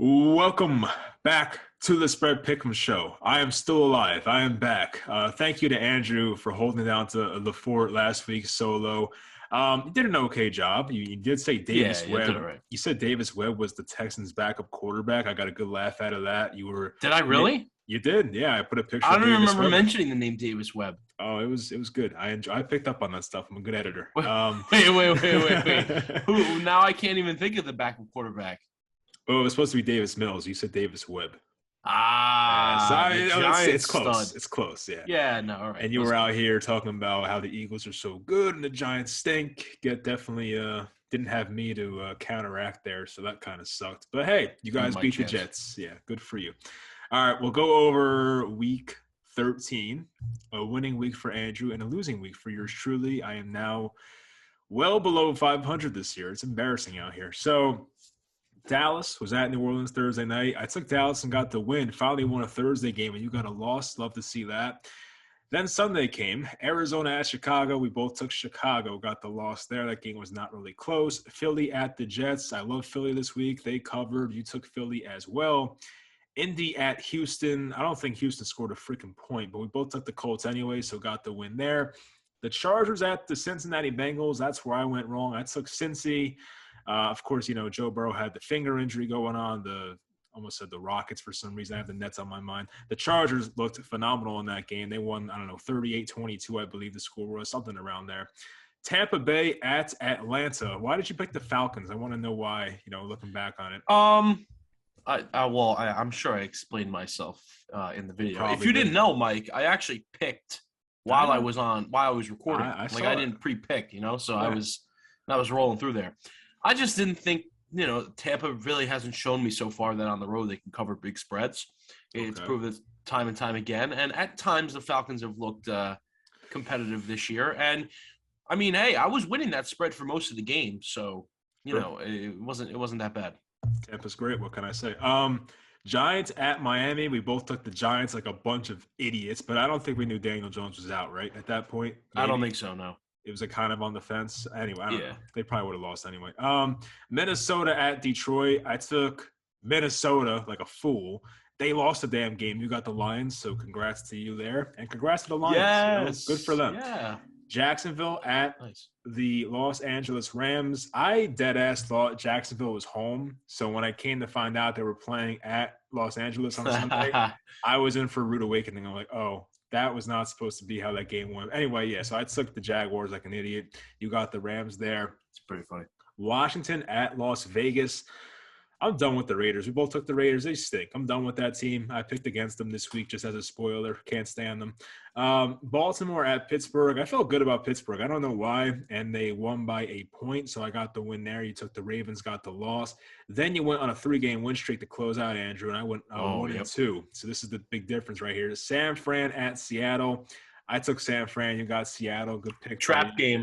Welcome back to the Spread Pick'em Show. I am still alive. I am back. Thank you to Andrew for holding it down to LaFort last week solo. You did an okay job. You did say Davis Yeah, Webb. did all right. You said Davis Webb was the Texans' backup quarterback. I got a good laugh out of that. Did I really? You did. Yeah, I put a picture I of don't Davis remember Webb. mentioning the name Davis Webb. Oh, it was good. I picked up on that stuff. I'm a good editor. Wait. Who? Now I can't even think of the backup quarterback. Oh, it was supposed to be Davis Mills. You said Davis Webb. The Giants it's close. stud. It's close, yeah. Yeah, no, all right. And you were out here talking about how the Eagles are so good and the Giants stink. Definitely didn't have me to counteract there, so that kind of sucked. But hey, you guys beat the Jets. Yeah, good for you. All right, we'll go over week 13, a winning week for Andrew and a losing week for yours truly. I am now well below 500 this year. It's embarrassing out here. So Dallas was at New Orleans Thursday night. I took Dallas and got the win. Finally won a Thursday game, and you got a loss. Love to see that. Then Sunday came. Arizona at Chicago. We both took Chicago, got the loss there. That game was not really close. Philly at the Jets. I love Philly this week. They covered. You took Philly as well. Indy at Houston. I don't think Houston scored a freaking point, but we both took the Colts anyway, so got the win there. The Chargers at the Cincinnati Bengals. That's where I went wrong. I took Cincy. Of course, Joe Burrow had the finger injury going on. Almost said the Rockets for some reason. I have the Nets on my mind. The Chargers looked phenomenal in that game. They won, 38-22, I believe the score was, something around there. Tampa Bay at Atlanta. Why did you pick the Falcons? I want to know why, looking back on it. I'm sure I explained myself in the video. Probably if you didn't know, Mike, I actually picked while I was recording. I didn't pre-pick, so yeah. I was rolling through there. I just didn't think, Tampa really hasn't shown me so far that on the road they can cover big spreads. It's proved it time and time again. And at times the Falcons have looked competitive this year. And, I mean, hey, I was winning that spread for most of the game. So, it wasn't that bad. Tampa's great. What can I say? Giants at Miami. We both took the Giants like a bunch of idiots, but I don't think we knew Daniel Jones was out, right, at that point? Maybe. I don't think so, no. It was kind of on the fence. Anyway, I don't know. They probably would have lost anyway. Minnesota at Detroit. I took Minnesota like a fool. They lost the damn game. You got the Lions, so congrats to you there. And congrats to the Lions. Yes. Good for them. Yeah. Jacksonville at the Los Angeles Rams. I dead-ass thought Jacksonville was home. So when I came to find out they were playing at Los Angeles on Sunday, I was in for a rude awakening. I'm like, oh, that was not supposed to be how that game went. Anyway, yeah, so I took the Jaguars like an idiot. You got the Rams there. It's pretty funny. Washington at Las Vegas. I'm done with the Raiders. We both took the Raiders. They stink. I'm done with that team. I picked against them this week just as a spoiler. Can't stand them. Baltimore at Pittsburgh. I felt good about Pittsburgh. I don't know why. And they won by a point, so I got the win there. You took the Ravens, got the loss. Then you went on a 3-game win streak to close out, Andrew, and I went 1-2. So this is the big difference right here. San Fran at Seattle. I took San Fran. You got Seattle. Good pick. Trap game.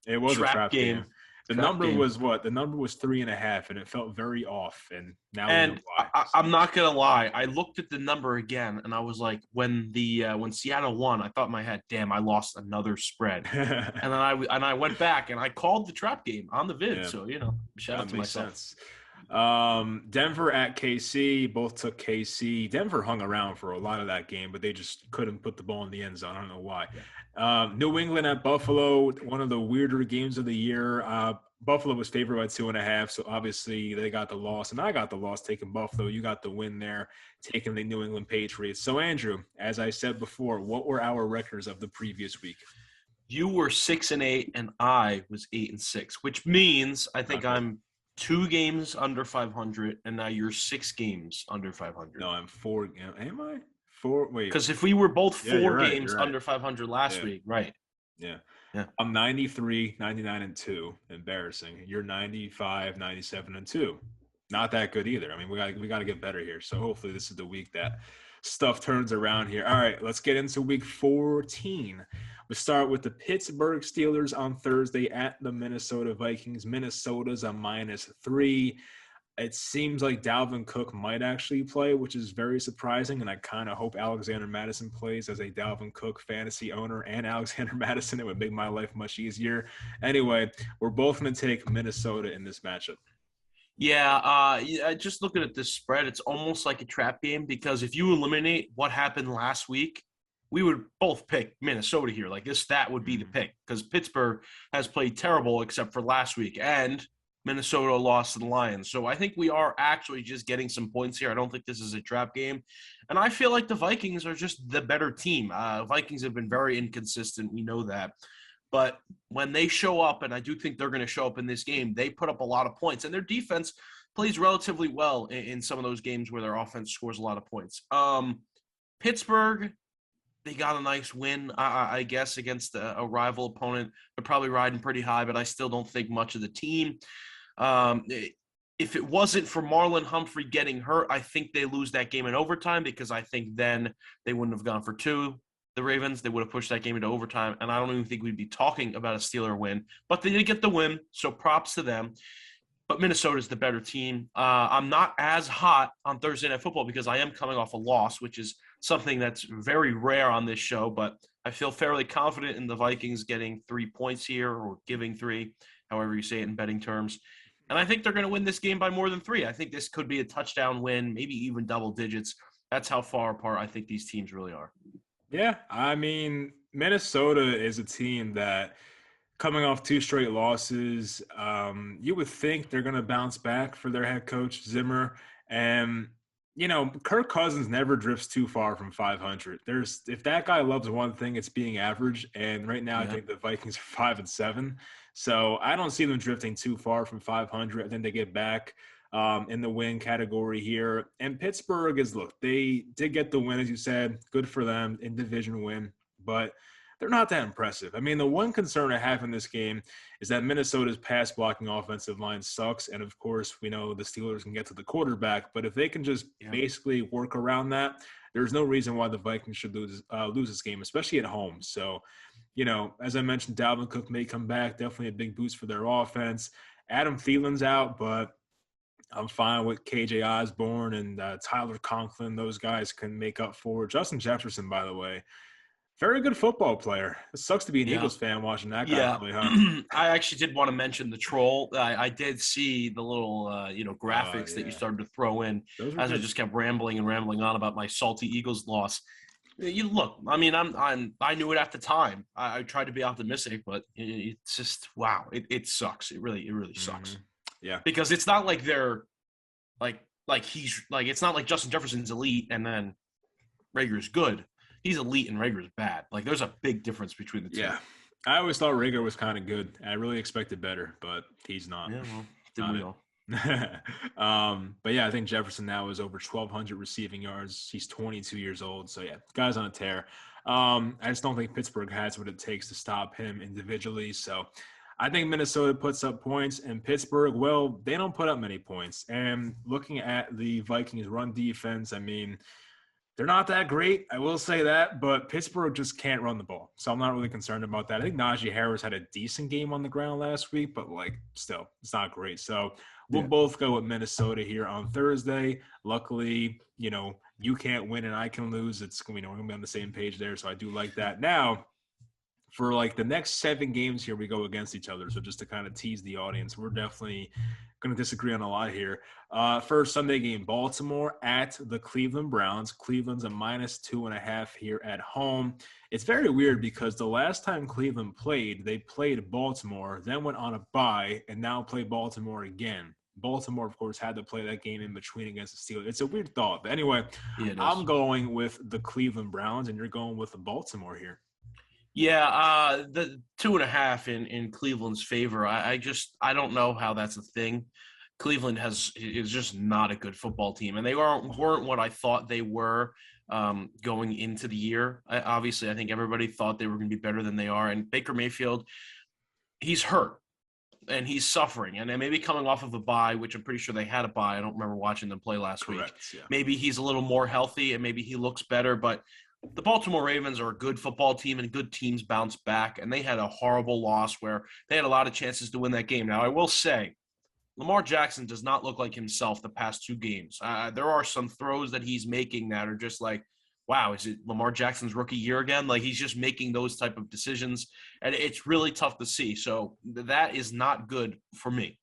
It was a trap game. The number game. was what? The number was 3.5, and it felt very off. And now I'm not gonna lie. I looked at the number again, and I was like, when Seattle won, I thought in my head, "Damn, I lost another spread." and then I went back and I called the trap game on the vid. Yeah. So shout out to myself. Sense. Denver at KC. Both took KC. Denver hung around for a lot of that game, but they just couldn't put the ball in the end zone. I don't know why. Yeah. New England at Buffalo, one of the weirder games of the year. Buffalo was favored by 2.5, so obviously they got the loss, and I got the loss taking Buffalo. You got the win there, taking the New England Patriots. So, Andrew, as I said before, what were our records of the previous week? You were 6-8, and I was 8-6, which means I think I'm 2 games under 500, and now you're 6 games under 500. No, I'm 4. Am I? 4? Wait. Because if we were both 4 games under 500 last week, right? Yeah. I'm 93, 99, and 2. Embarrassing. You're 95, 97, and 2. Not that good either. I mean, we got to get better here. So hopefully this is the week that stuff turns around here. All right, let's get into week 14. We start with the Pittsburgh Steelers on Thursday at the Minnesota Vikings. Minnesota's a -3. It seems like Dalvin Cook might actually play, which is very surprising, and I kind of hope Alexander Madison plays. As a Dalvin Cook fantasy owner and Alexander Madison, it would make my life much easier. Anyway, we're both going to take Minnesota in this matchup. Yeah, just looking at this spread, it's almost like a trap game because if you eliminate what happened last week, we would both pick Minnesota here. Like that would be the pick because Pittsburgh has played terrible except for last week, and Minnesota lost to the Lions. So I think we are actually just getting some points here. I don't think this is a trap game, and I feel like the Vikings are just the better team. Vikings have been very inconsistent. We know that. But when they show up, and I do think they're going to show up in this game, they put up a lot of points. And their defense plays relatively well in some of those games where their offense scores a lot of points. Pittsburgh, they got a nice win, I guess, against a rival opponent. They're probably riding pretty high, but I still don't think much of the team. If it wasn't for Marlon Humphrey getting hurt, I think they lose that game in overtime because I think then they wouldn't have gone for two. The Ravens, they would have pushed that game into overtime, and I don't even think we'd be talking about a Steeler win. But they did get the win, so props to them. But Minnesota's the better team. I'm not as hot on Thursday Night Football because I am coming off a loss, which is something that's very rare on this show. But I feel fairly confident in the Vikings getting 3 points here or giving 3, however you say it in betting terms. And I think they're going to win this game by more than 3. I think this could be a touchdown win, maybe even double digits. That's how far apart I think these teams really are. Yeah, I mean, Minnesota is a team that coming off 2 straight losses, you would think they're going to bounce back for their head coach, Zimmer. And, Kirk Cousins never drifts too far from 500. If that guy loves one thing, it's being average. And right now, I think the Vikings are 5-7. So I don't see them drifting too far from 500. I think they get back in the win category here. And Pittsburgh they did get the win, as you said. Good for them in division win. But they're not that impressive. I mean, the one concern I have in this game is that Minnesota's pass blocking offensive line sucks. And of course, we know the Steelers can get to the quarterback, but if they can just basically work around that, there's no reason why the Vikings should lose this game, especially at home. So, as I mentioned, Dalvin Cook may come back, definitely a big boost for their offense. Adam Thielen's out, but I'm fine with KJ Osborne and Tyler Conklin. Those guys can make up for it. Justin Jefferson, by the way, very good football player. It sucks to be an Eagles fan watching that guy play, huh? I actually did want to mention the troll. I did see the little, graphics that you started to throw in as I just kept rambling on about my salty Eagles loss. You look, I mean, I knew it at the time. I tried to be optimistic, but it's just, wow, it sucks. It really sucks. Yeah. Because it's not like they're it's not like Justin Jefferson's elite and then Rager's good. He's elite and Rager's bad. Like, there's a big difference between the two. Yeah. I always thought Rager was kind of good. I really expected better, but he's not. Yeah, well, didn't we all? But yeah, I think Jefferson now is over 1,200 receiving yards. He's 22 years old. So yeah, guy's on a tear. I just don't think Pittsburgh has what it takes to stop him individually. So I think Minnesota puts up points, and Pittsburgh, well, they don't put up many points. And looking at the Vikings run defense, I mean, they're not that great, I will say that, but Pittsburgh just can't run the ball. So I'm not really concerned about that. I think Najee Harris had a decent game on the ground last week, but still, it's not great. So we'll both go with Minnesota here on Thursday. Luckily, you can't win and I can lose. We're going to be on the same page there. So I do like that. Now, for the next 7 games here, we go against each other. So just to kind of tease the audience, we're definitely going to disagree on a lot here. First Sunday game, Baltimore at the Cleveland Browns. Cleveland's a -2.5 here at home. It's very weird because the last time Cleveland played, they played Baltimore, then went on a bye, and now play Baltimore again. Baltimore, of course, had to play that game in between against the Steelers. It's a weird thought. But anyway, I'm going with the Cleveland Browns, and you're going with the Baltimore here. Yeah, the 2.5 in Cleveland's favor. I don't know how that's a thing. Cleveland is just not a good football team, and they weren't what I thought they were going into the year. Obviously, I think everybody thought they were going to be better than they are. And Baker Mayfield, he's hurt and he's suffering, and maybe coming off of a bye, which I'm pretty sure they had a bye. I don't remember watching them play last week. Yeah. Maybe he's a little more healthy and maybe he looks better, but the Baltimore Ravens are a good football team, and good teams bounce back, and they had a horrible loss where they had a lot of chances to win that game. Now, I will say, Lamar Jackson does not look like himself the past 2 games. There are some throws that he's making that are just like, wow, is it Lamar Jackson's rookie year again? Like, he's just making those type of decisions, and it's really tough to see. So that is not good for me.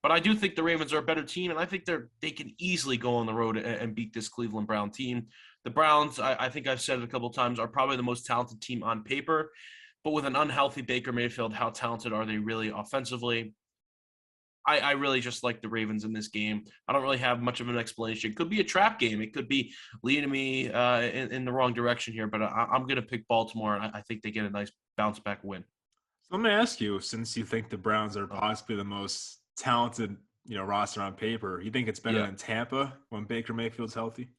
But I do think the Ravens are a better team, and I think they can easily go on the road and beat this Cleveland Brown team. The Browns, I think I've said it a couple of times, are probably the most talented team on paper. But with an unhealthy Baker Mayfield, how talented are they really offensively? I really just like the Ravens in this game. I don't really have much of an explanation. It could be a trap game. It could be leading me in the wrong direction here, but I'm going to pick Baltimore, and I think they get a nice bounce-back win. So let me ask you, since you think the Browns are possibly the most talented, roster on paper, you think it's better than Tampa when Baker Mayfield's healthy?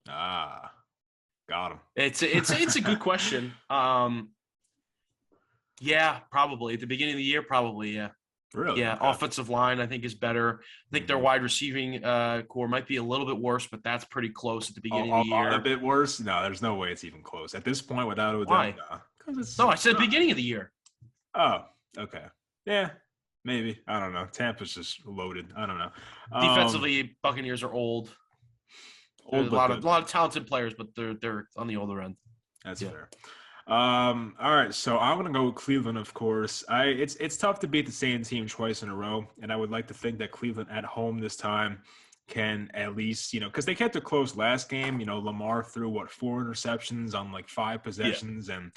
Ah, got him. It's a good question. Yeah, probably. At the beginning of the year, probably, yeah. Really? Yeah, okay. Offensive line, I think, is better. I think their wide receiving core might be a little bit worse, but that's pretty close at the beginning of the year. A bit worse? No, there's no way it's even close. At this point, without a doubt, no. I said beginning of the year. Oh, okay. Yeah, maybe. I don't know. Tampa's just loaded. I don't know. Defensively, Buccaneers are old. A lot of talented players, but they're on the older end. That's fair. All right, so I'm gonna go with Cleveland, of course. It's tough to beat the same team twice in a row, and I would like to think that Cleveland at home this time can at least, because they kept it close last game. Lamar threw 4 interceptions on 5 possessions, and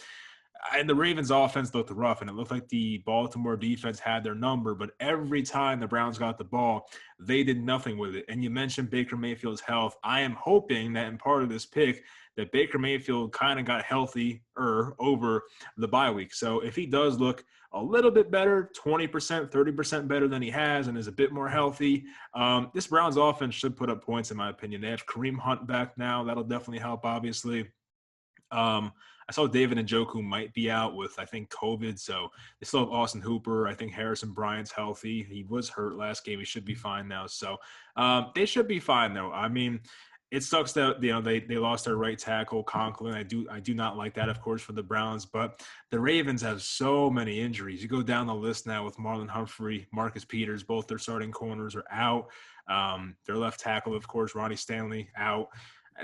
the Ravens offense looked rough, and it looked like the Baltimore defense had their number, but every time the Browns got the ball, they did nothing with it. And you mentioned Baker Mayfield's health. I am hoping that in part of this pick that Baker Mayfield kind of got healthier over the bye week. So if he does look a little bit better, 20%, 30% better than he has, and is a bit more healthy, this Browns offense should put up points, in my opinion. They have Kareem Hunt back now. That'll definitely help, obviously. I saw David Njoku might be out with, I think, COVID. So they still have Austin Hooper. I think Harrison Bryant's healthy. He was hurt last game. He should be fine now. So they should be fine, though. I mean, it sucks that they lost their right tackle, Conklin. I do not like that, of course, for the Browns. But the Ravens have so many injuries. You go down the list now with Marlon Humphrey, Marcus Peters. Both their starting corners are out. Their left tackle, of course, Ronnie Stanley, out.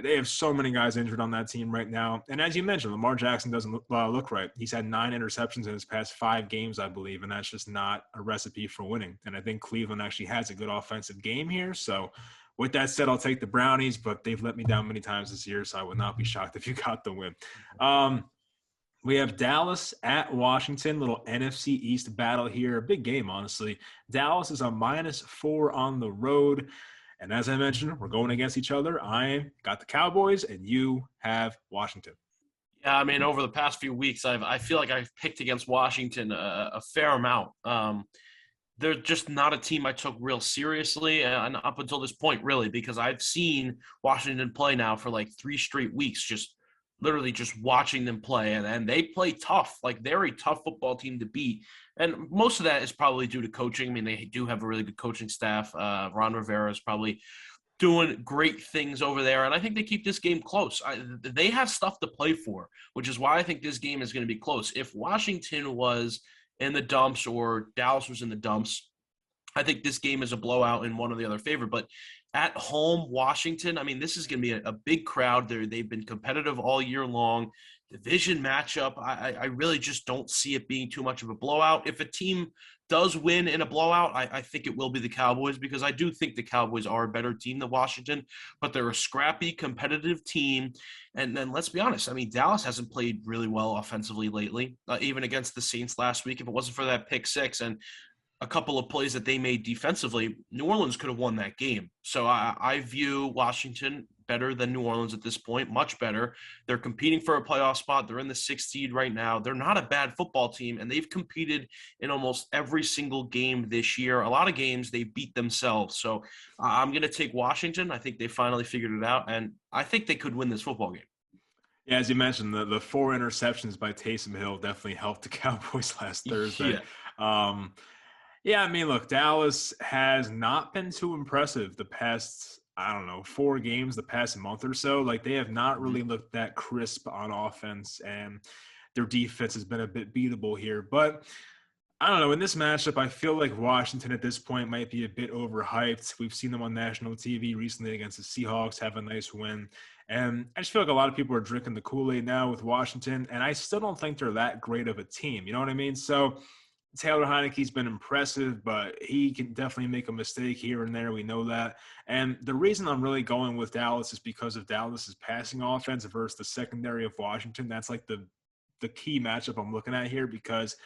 They have so many guys injured on that team right now. And as you mentioned, Lamar Jackson doesn't look right. He's had 9 interceptions in his past 5 games, I believe, and that's just not a recipe for winning. And I think Cleveland actually has a good offensive game here. So with that said, I'll take the Brownies, but they've let me down many times this year, so I would not be shocked if you got the win. We have Dallas at Washington, little NFC East battle here. A big game, honestly. Dallas is a -4 on the road. And as I mentioned, we're going against each other. I got the Cowboys, and you have Washington. Yeah, I mean, over the past few weeks, I feel like I've picked against Washington a fair amount. They're just not a team I took real seriously, and up until this point, really, because I've seen Washington play now for 3 straight weeks, just literally just watching them play, and they play tough. They're a tough football team to beat. And most of that is probably due to coaching. I mean, they do have a really good coaching staff. Ron Rivera is probably doing great things over there, and I think they keep this game close. They have stuff to play for, which is why I think this game is going to be close. If Washington was in the dumps or Dallas was in the dumps, I think this game is a blowout in one or the other favor. But at home, Washington, I mean, this is going to be a big crowd. They've been competitive all year long. Division matchup, I really just don't see it being too much of a blowout. If a team does win in a blowout, I think it will be the Cowboys, because I do think the Cowboys are a better team than Washington, but they're a scrappy, competitive team. And then let's be honest, I mean, Dallas hasn't played really well offensively lately, even against the Saints last week. If it wasn't for that pick 6 and a couple of plays that they made defensively, New Orleans could have won that game. So I view Washington better than New Orleans at this point, much better. They're competing for a playoff spot. They're in the 6th seed right now. They're not a bad football team, and they've competed in almost every single game this year. A lot of games they beat themselves. So I'm going to take Washington. I think they finally figured it out, and I think they could win this football game. Yeah, as you mentioned, the 4 interceptions by Taysom Hill definitely helped the Cowboys last Thursday. Yeah, I mean, look, Dallas has not been too impressive the past, 4 games, the past month or so. They have not really looked that crisp on offense, and their defense has been a bit beatable here. But I don't know. In this matchup, I feel like Washington at this point might be a bit overhyped. We've seen them on national TV recently against the Seahawks have a nice win. And I just feel like a lot of people are drinking the Kool-Aid now with Washington, and I still don't think they're that great of a team. You know what I mean? So Taylor Heineke's been impressive, but he can definitely make a mistake here and there. We know that. And the reason I'm really going with Dallas is because of Dallas's passing offense versus the secondary of Washington. That's like the key matchup I'm looking at here, because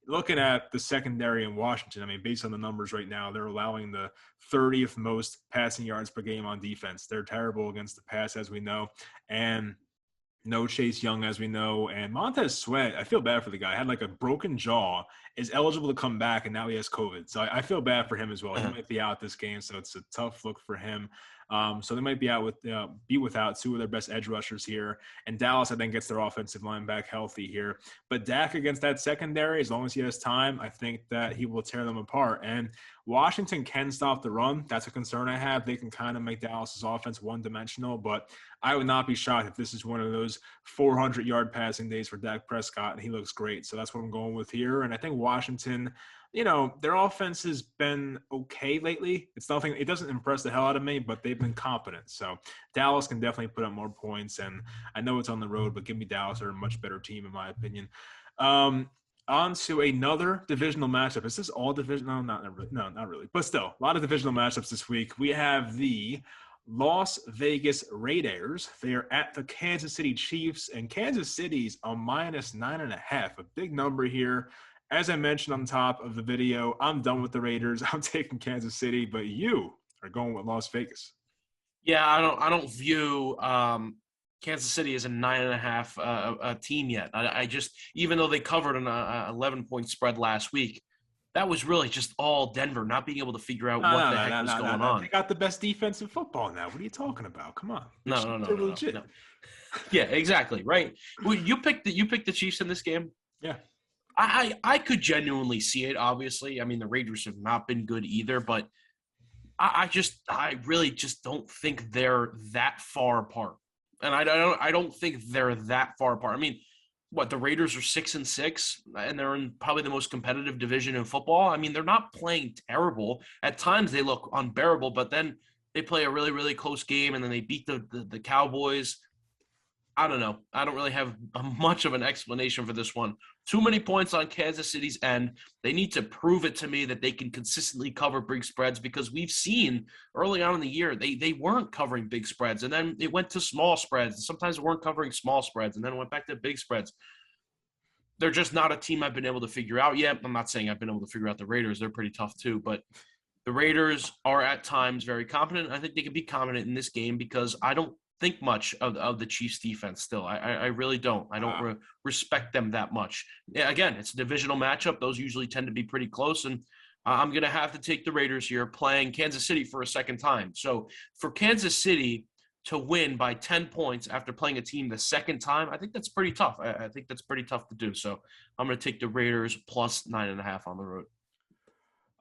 looking at the secondary in Washington, I mean, based on the numbers right now, they're allowing the 30th most passing yards per game on defense. They're terrible against the pass, as we know. And no Chase Young, as we know. And Montez Sweat, I feel bad for the guy. Had like a broken jaw, is eligible to come back, and now he has COVID. So I feel bad for him as well. He might be out this game, so it's a tough look for him. So they might be out be without two of their best edge rushers here. And Dallas, I think, gets their offensive line back healthy here. But Dak against that secondary, as long as he has time, I think that he will tear them apart. And Washington can stop the run. That's a concern I have. They can kind of make Dallas's offense one-dimensional, but I would not be shocked if this is one of those 400-yard passing days for Dak Prescott, and he looks great. So that's what I'm going with here. And I think Washington, their offense has been okay lately. It doesn't impress the hell out of me, but they've been competent. So Dallas can definitely put up more points, and I know it's on the road, but give me Dallas. They're a much better team, in my opinion. On to another divisional matchup. Is this all divisional? No, not really. But still, a lot of divisional matchups this week. We have the Las Vegas Raiders. They are at the Kansas City Chiefs, and Kansas City's a -9.5, a big number here. As I mentioned on top of the video, I'm done with the Raiders. I'm taking Kansas City, but you are going with Las Vegas. Yeah, I don't view Kansas City is a 9.5 team yet. I just, even though they covered an 11-point spread last week, that was really just all Denver not being able to figure out what the heck was going on. They got the best defense in football now. What are you talking about? Come on. No. Yeah, exactly. Right. Well, you picked the Chiefs in this game. Yeah. I could genuinely see it. Obviously, I mean, the Raiders have not been good either, but I really just don't think they're that far apart. And I don't think they're that far apart. I mean, the Raiders are 6-6, and they're in probably the most competitive division in football. I mean, they're not playing terrible. At times they look unbearable, but then they play a really, really close game, and then they beat the Cowboys. I don't know. I don't really have much of an explanation for this one. Too many points on Kansas City's end. They need to prove it to me that they can consistently cover big spreads, because we've seen early on in the year they weren't covering big spreads, and then it went to small spreads. Sometimes they weren't covering small spreads, and then it went back to big spreads. They're just not a team I've been able to figure out yet. I'm not saying I've been able to figure out the Raiders. They're pretty tough too, but the Raiders are at times very competent. I think they can be competent in this game, because I don't think much of the Chiefs defense still. I really don't. I don't respect them that much. Yeah, again, it's a divisional matchup. Those usually tend to be pretty close, and I'm going to have to take the Raiders here, playing Kansas City for a second time. So for Kansas City to win by 10 points after playing a team the second time, I think that's pretty tough. I think that's pretty tough to do. So I'm going to take the Raiders plus 9.5 on the road.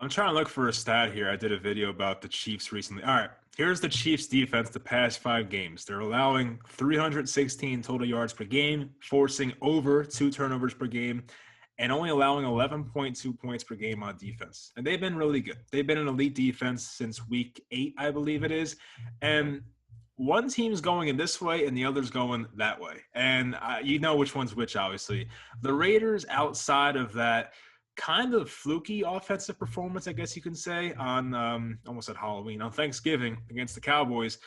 I'm trying to look for a stat here. I did a video about the Chiefs recently. All right, here's the Chiefs defense the past 5 games. They're allowing 316 total yards per game, forcing over 2 turnovers per game, and only allowing 11.2 points per game on defense. And they've been really good. They've been an elite defense since week 8, I believe it is. And one team's going in this way and the other's going that way. And you know which one's which, obviously. The Raiders, outside of that kind of fluky offensive performance, I guess you can say, on almost at Halloween, on Thanksgiving against the Cowboys,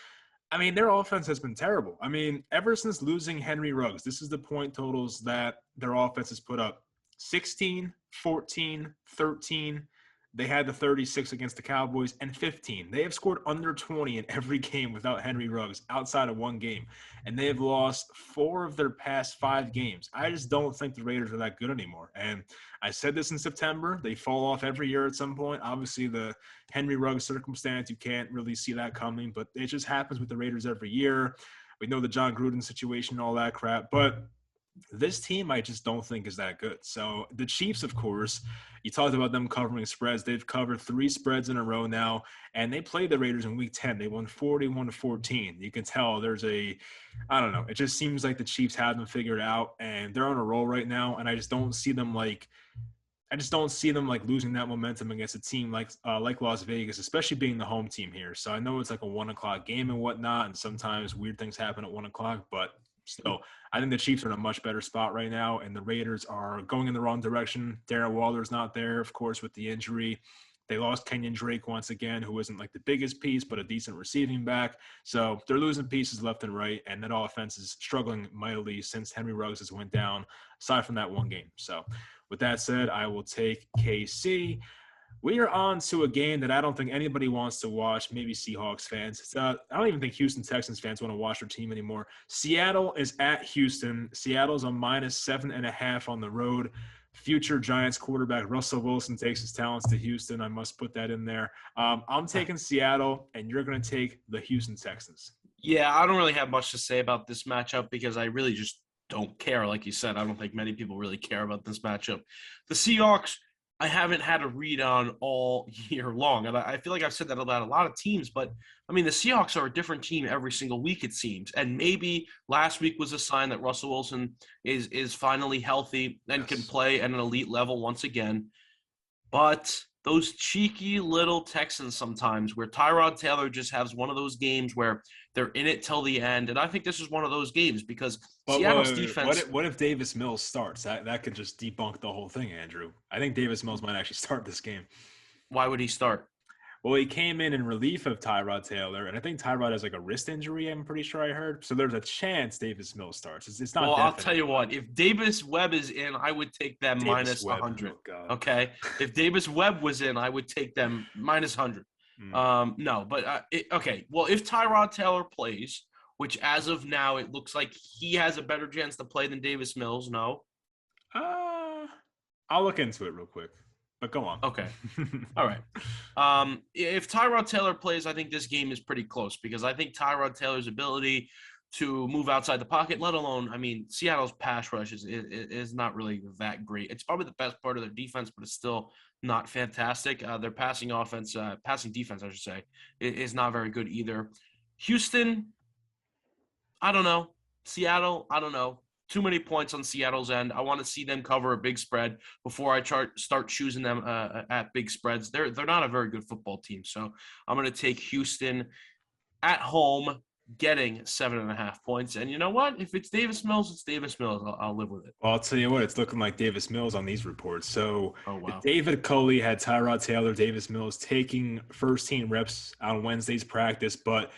I mean, their offense has been terrible. I mean, ever since losing Henry Ruggs, this is the point totals that their offense has put up: 16, 14, 13. They had the 36 against the Cowboys, and 15. They have scored under 20 in every game without Henry Ruggs, outside of one game. And they have lost 4 of their past 5 games. I just don't think the Raiders are that good anymore. And I said this in September. They fall off every year at some point. Obviously, the Henry Ruggs circumstance, you can't really see that coming. But it just happens with the Raiders every year. We know the John Gruden situation, all that crap. But this team I just don't think is that good. So the Chiefs, of course, you talked about them covering spreads. They've covered 3 spreads in a row now, and they played the Raiders in week 10. They won 41-14. You can tell there's I don't know. It just seems like the Chiefs have them figured out, and they're on a roll right now, and I just don't see them losing that momentum against a team like Las Vegas, especially being the home team here. So I know it's like a 1:00 game and whatnot, and sometimes weird things happen at 1:00, but Still, I think the Chiefs are in a much better spot right now, and the Raiders are going in the wrong direction. Darren Waller's not there, of course, with the injury. They lost Kenyon Drake once again, who isn't like the biggest piece, but a decent receiving back. So they're losing pieces left and right, and that offense is struggling mightily since Henry Ruggs has went down, aside from that one game. So with that said, I will take KC. We are on to a game that I don't think anybody wants to watch, maybe Seahawks fans. I don't even think Houston Texans fans want to watch their team anymore. Seattle is at Houston. Seattle's a -7.5 on the road. Future Giants quarterback Russell Wilson takes his talents to Houston. I must put that in there. I'm taking Seattle, and you're going to take the Houston Texans. Yeah, I don't really have much to say about this matchup because I really just don't care. Like you said, I don't think many people really care about this matchup. The Seahawks, I haven't had a read on all year long. And I feel like I've said that about a lot of teams, but I mean, the Seahawks are a different team every single week, it seems. And maybe last week was a sign that Russell Wilson is finally healthy and can play at an elite level once again. But those cheeky little Texans sometimes where Tyrod Taylor just has one of those games where they're in it till the end. And I think this is one of those games because Seattle's defense. What if Davis Mills starts? That could just debunk the whole thing, Andrew. I think Davis Mills might actually start this game. Why would he start? Well, he came in relief of Tyrod Taylor, and I think Tyrod has like a wrist injury, I'm pretty sure I heard. So there's a chance Davis Mills starts. It's not. Well, I'll tell you what. If Davis Webb is in, I would take them minus 100. Oh, okay. If Davis Webb was in, I would take them minus 100. No, but okay. Well, if Tyrod Taylor plays, which as of now it looks like he has a better chance to play than Davis Mills, no? I'll look into it real quick. But go on. Okay. All right. If Tyrod Taylor plays, I think this game is pretty close because I think Tyrod Taylor's ability to move outside the pocket, let alone, I mean, Seattle's pass rush is not really that great. It's probably the best part of their defense, but it's still not fantastic. Their passing defense, I should say, is not very good either. Houston, I don't know. Seattle, I don't know. Too many points on Seattle's end. I want to see them cover a big spread before I start choosing them at big spreads. They're not a very good football team, so I'm going to take Houston at home, getting 7.5 points. And you know what? If it's Davis Mills, it's Davis Mills. I'll live with it. Well, I'll tell you what, it's looking like Davis Mills on these reports. So wow. David Culley had Tyrod Taylor, Davis Mills taking first-team reps on Wednesday's practice, but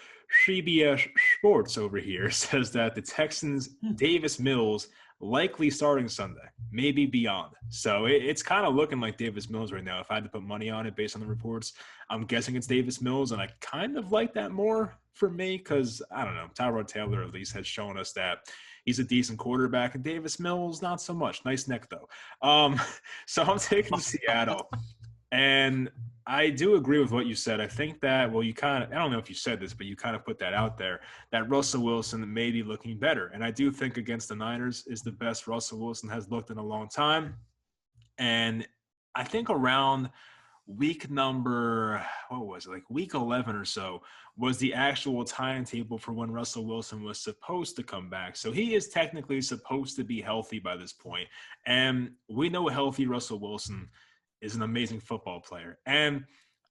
CBS Sports over here says that the Texans, Davis Mills, likely starting Sunday, maybe beyond. So it's kind of looking like Davis Mills right now. If I had to put money on it based on the reports, I'm guessing it's Davis Mills, and I kind of like that more for me because, I don't know, Tyrod Taylor at least has shown us that he's a decent quarterback, and Davis Mills, not so much. Nice neck, though. So I'm taking Seattle. And I do agree with what you said. I think that, well, you kind of, I don't know if you said this, but you kind of put that out there, that Russell Wilson may be looking better. And I do think against the Niners is the best Russell Wilson has looked in a long time. And I think around week number, what was it, like week 11 or so, was the actual timetable for when Russell Wilson was supposed to come back. So he is technically supposed to be healthy by this point. And we know healthy Russell Wilson is an amazing football player. And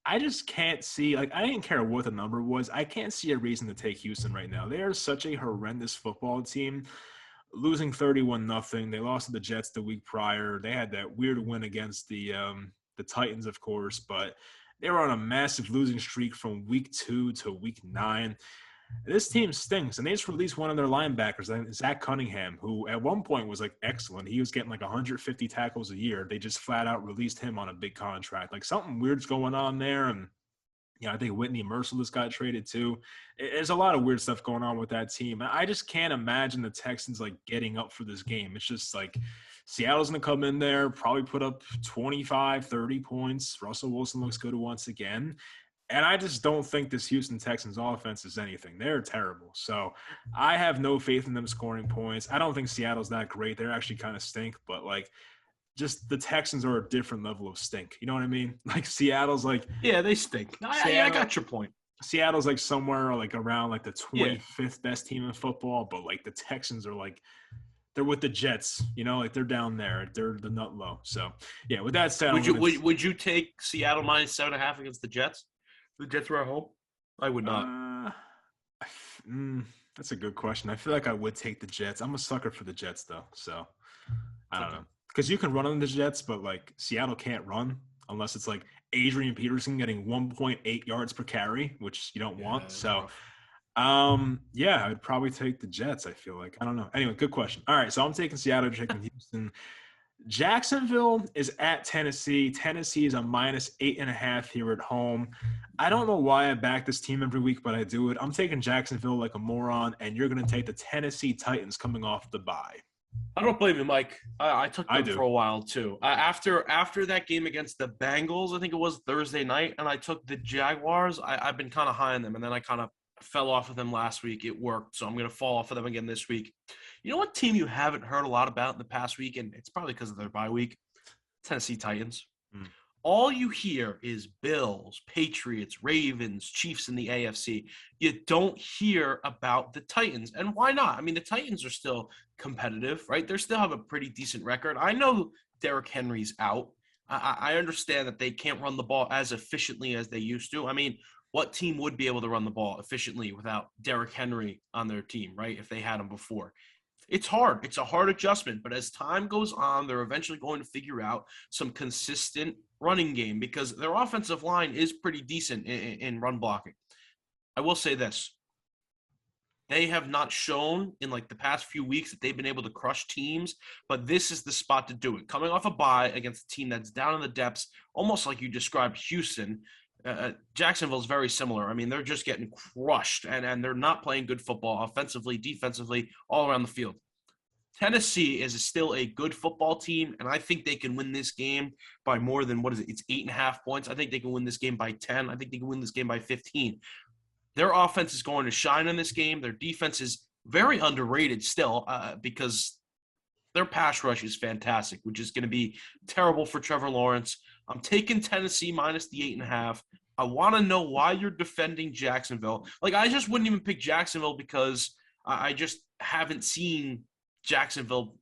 I just can't see, like, I didn't care what the number was. I can't see a reason to take Houston right now. They are such a horrendous football team, losing 31-0. They lost to the Jets the week prior. They had that weird win against the Titans, of course, but they were on a massive losing streak from week 2 to week 9. This team stinks, and they just released one of their linebackers, Zach Cunningham, who at one point was like excellent. He was getting like 150 tackles a year. They just flat out released him on a big contract. Like something weird's going on there, and I think Whitney Merciless got traded too. There's a lot of weird stuff going on with that team. I just can't imagine the Texans like getting up for this game. It's just like Seattle's going to come in there, probably put up 25, 30 points. Russell Wilson looks good once again. And I just don't think this Houston Texans offense is anything. They're terrible. So I have no faith in them scoring points. I don't think Seattle's that great. They're actually kind of stink, but like just the Texans are a different level of stink. You know what I mean? Like Seattle's like – yeah, they stink. I got your point. Seattle's like somewhere like around like the 25th best team in football, but like the Texans are like – they're with the Jets, you know, like they're down there. They're the nut low. So, yeah, with that said – Would you take Seattle minus 7.5 against the Jets? The Jets were at home? I would not. That's a good question. I feel like I would take the Jets. I'm a sucker for the Jets, though. So I don't Okay. know. Because you can run on the Jets, but like Seattle can't run unless it's like Adrian Peterson getting 1.8 yards per carry, which you don't Yeah, want. it's So rough. yeah, I'd probably take the Jets, I feel like. I don't know. Anyway, good question. All right, so I'm taking Seattle, taking Houston. Jacksonville is at Tennessee. Tennessee is a -8.5 here at home. I don't know why I back this team every week, but I do it. I'm taking Jacksonville like a moron, and you're going to take the Tennessee Titans coming off the bye. I don't blame you, Mike. I took I them do. for a while too. After that game against the Bengals, I think it was Thursday night, and I took the Jaguars. I've been kind of high on them, and then I kind of fell off of them last week. It worked, so I'm going to fall off of them again this week. You know what team you haven't heard a lot about in the past week, and it's probably because of their bye week? Tennessee Titans. Mm. All you hear is Bills, Patriots, Ravens, Chiefs in the AFC. You don't hear about the Titans. And why not? I mean, the Titans are still competitive, right? They still have a pretty decent record. I know Derrick Henry's out. I understand that they can't run the ball as efficiently as they used to. I mean, what team would be able to run the ball efficiently without Derrick Henry on their team, right? If they had him before. It's hard. It's a hard adjustment, but as time goes on, they're eventually going to figure out some consistent running game because their offensive line is pretty decent in run blocking. I will say this. They have not shown in like the past few weeks that they've been able to crush teams, but this is the spot to do it. Coming off a bye against a team that's down in the depths, almost like you described Houston, Jacksonville's very similar. I mean, they're just getting crushed, and they're not playing good football offensively, defensively, all around the field. Tennessee is still a good football team, and I think they can win this game by more than, what is it? It's 8.5 points. I think they can win this game by 10. I think they can win this game by 15. Their offense is going to shine in this game. Their defense is very underrated still because their pass rush is fantastic, which is going to be terrible for Trevor Lawrence. I'm taking Tennessee minus the 8.5. I want to know why you're defending Jacksonville. Like, I just wouldn't even pick Jacksonville because I just haven't seen Jacksonville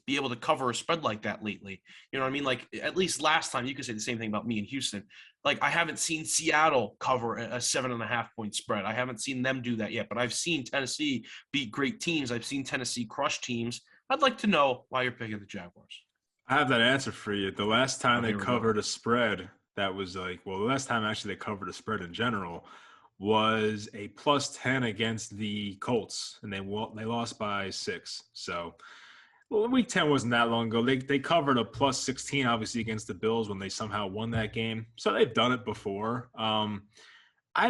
be able to cover a spread like that lately. You know what I mean? Like, at least last time, you could say the same thing about me in Houston. Like, I haven't seen Seattle cover a 7.5 point spread. I haven't seen them do that yet, but I've seen Tennessee beat great teams. I've seen Tennessee crush teams. I'd like to know why you're picking the Jaguars. I have that answer for you. The last time they covered a spread that was like, well, the last time actually they covered a spread in general was a +10 against the Colts, and they lost by 6. So, well, week 10 wasn't that long ago. They covered a +16, obviously, against the Bills when they somehow won that game. So they've done it before. I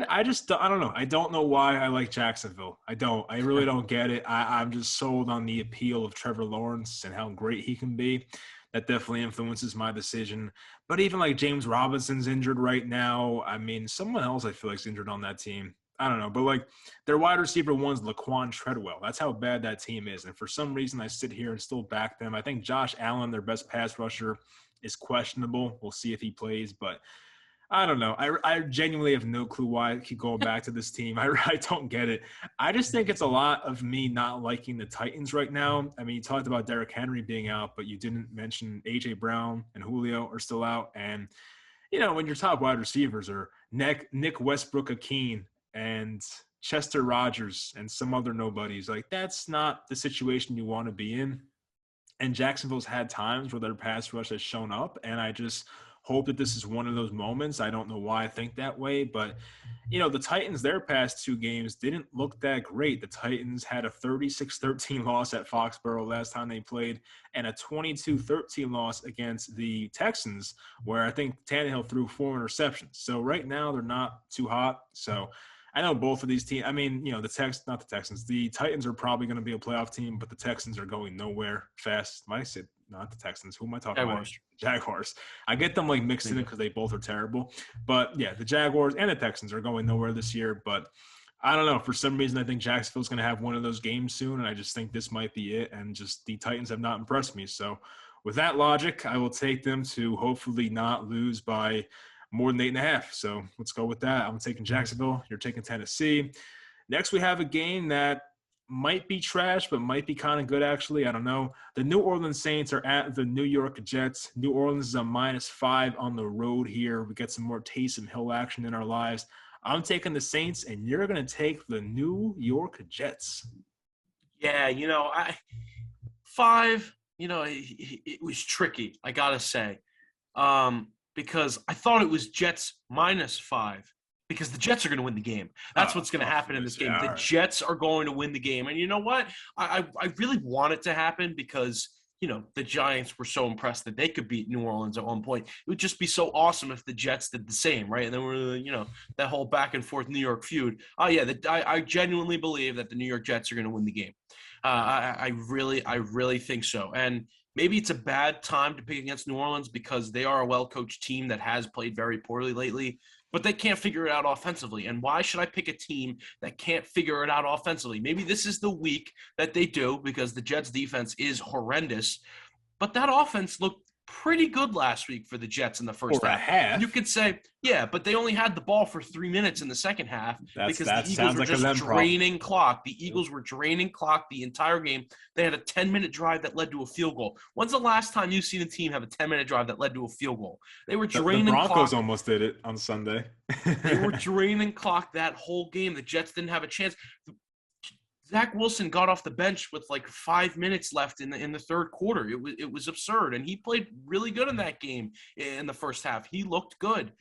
don't know. I don't know why I like Jacksonville. I don't. I really don't get it. I'm just sold on the appeal of Trevor Lawrence and how great he can be. That definitely influences my decision. But even like James Robinson's injured right now. I mean, someone else I feel like is injured on that team. I don't know. But like their wide receiver one's Laquan Treadwell. That's how bad that team is. And for some reason, I sit here and still back them. I think Josh Allen, their best pass rusher, is questionable. We'll see if he plays. But I don't know. I genuinely have no clue why I keep going back to this team. I don't get it. I just think it's a lot of me not liking the Titans right now. I mean, you talked about Derrick Henry being out, but you didn't mention A.J. Brown and Julio are still out. And, you know, when your top wide receivers are Nick Westbrook-Akeen and Chester Rogers and some other nobodies, like that's not the situation you want to be in. And Jacksonville's had times where their pass rush has shown up, and I just – hope that this is one of those moments. I don't know why I think that way, but, you know, the Titans, their past 2 games didn't look that great. The Titans had a 36-13 loss at Foxborough last time they played and a 22-13 loss against the Texans, where I think Tannehill threw 4 interceptions. So right now they're not too hot. So I know both of these teams, I mean, you know, the Titans are probably going to be a playoff team, but the Texans are going nowhere fast. I said not the Texans. Who am I talking about? Jaguars. I get them like mixed in because they both are terrible. But yeah, the Jaguars and the Texans are going nowhere this year. But I don't know. For some reason, I think Jacksonville's going to have one of those games soon, and I just think this might be it. And just the Titans have not impressed me. So with that logic, I will take them to hopefully not lose by more than 8.5. So let's go with that. I'm taking Jacksonville. You're taking Tennessee. Next, we have a game that might be trash, but might be kind of good, actually. I don't know. The New Orleans Saints are at the New York Jets. New Orleans is a -5 on the road here. We get some more Taysom Hill action in our lives. I'm taking the Saints, and you're going to take the New York Jets. Yeah, 5, it was tricky, I got to say, because I thought it was Jets -5 because the Jets are going to win the game. That's what's going to happen in this game. The Jets are going to win the game. And you know what? I really want it to happen because, the Giants were so impressed that they could beat New Orleans at one point. It would just be so awesome if the Jets did the same, right? And then we're, that whole back and forth New York feud. Oh, yeah, I genuinely believe that the New York Jets are going to win the game. I really think so. And maybe it's a bad time to pick against New Orleans because they are a well-coached team that has played very poorly lately, but they can't figure it out offensively. And why should I pick a team that can't figure it out offensively? Maybe this is the week that they do because the Jets' defense is horrendous, but that offense looked pretty good last week for the Jets in the first half. You could say, yeah, but they only had the ball for 3 minutes in the second half because the Eagles were just draining clock. The Eagles were draining clock the entire game. They had a 10-minute drive that led to a field goal. When's the last time you've seen a team have a 10-minute drive that led to a field goal? They were draining clock. The Broncos almost did it on Sunday. They were draining clock that whole game. The Jets didn't have a chance. Zach Wilson got off the bench with like 5 minutes left in the third quarter. It was absurd, and he played really good in that game in the first half. He looked good.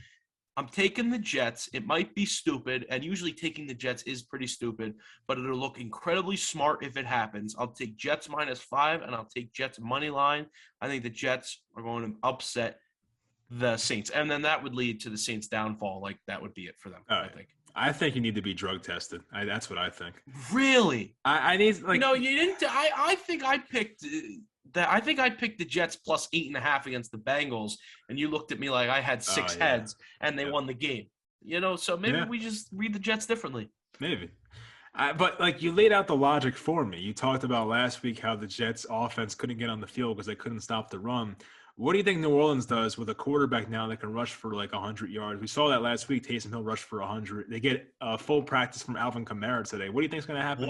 I'm taking the Jets. It might be stupid, and usually taking the Jets is pretty stupid, but it'll look incredibly smart if it happens. I'll take Jets -5, and I'll take Jets money line. I think the Jets are going to upset the Saints, and then that would lead to the Saints' downfall. Like, that would be it for them, I think. I think you need to be drug tested. That's what I think. Really? I need like you didn't. I think I picked that. I think I picked the Jets +8.5 against the Bengals, and you looked at me like I had 6 heads, and they won the game. So maybe we just read the Jets differently. Maybe. But like you laid out the logic for me. You talked about last week how the Jets offense couldn't get on the field because they couldn't stop the run. What do you think New Orleans does with a quarterback now that can rush for like 100 yards? We saw that last week. Taysom Hill rushed for 100. They get full practice from Alvin Kamara today. What do you think is going to happen?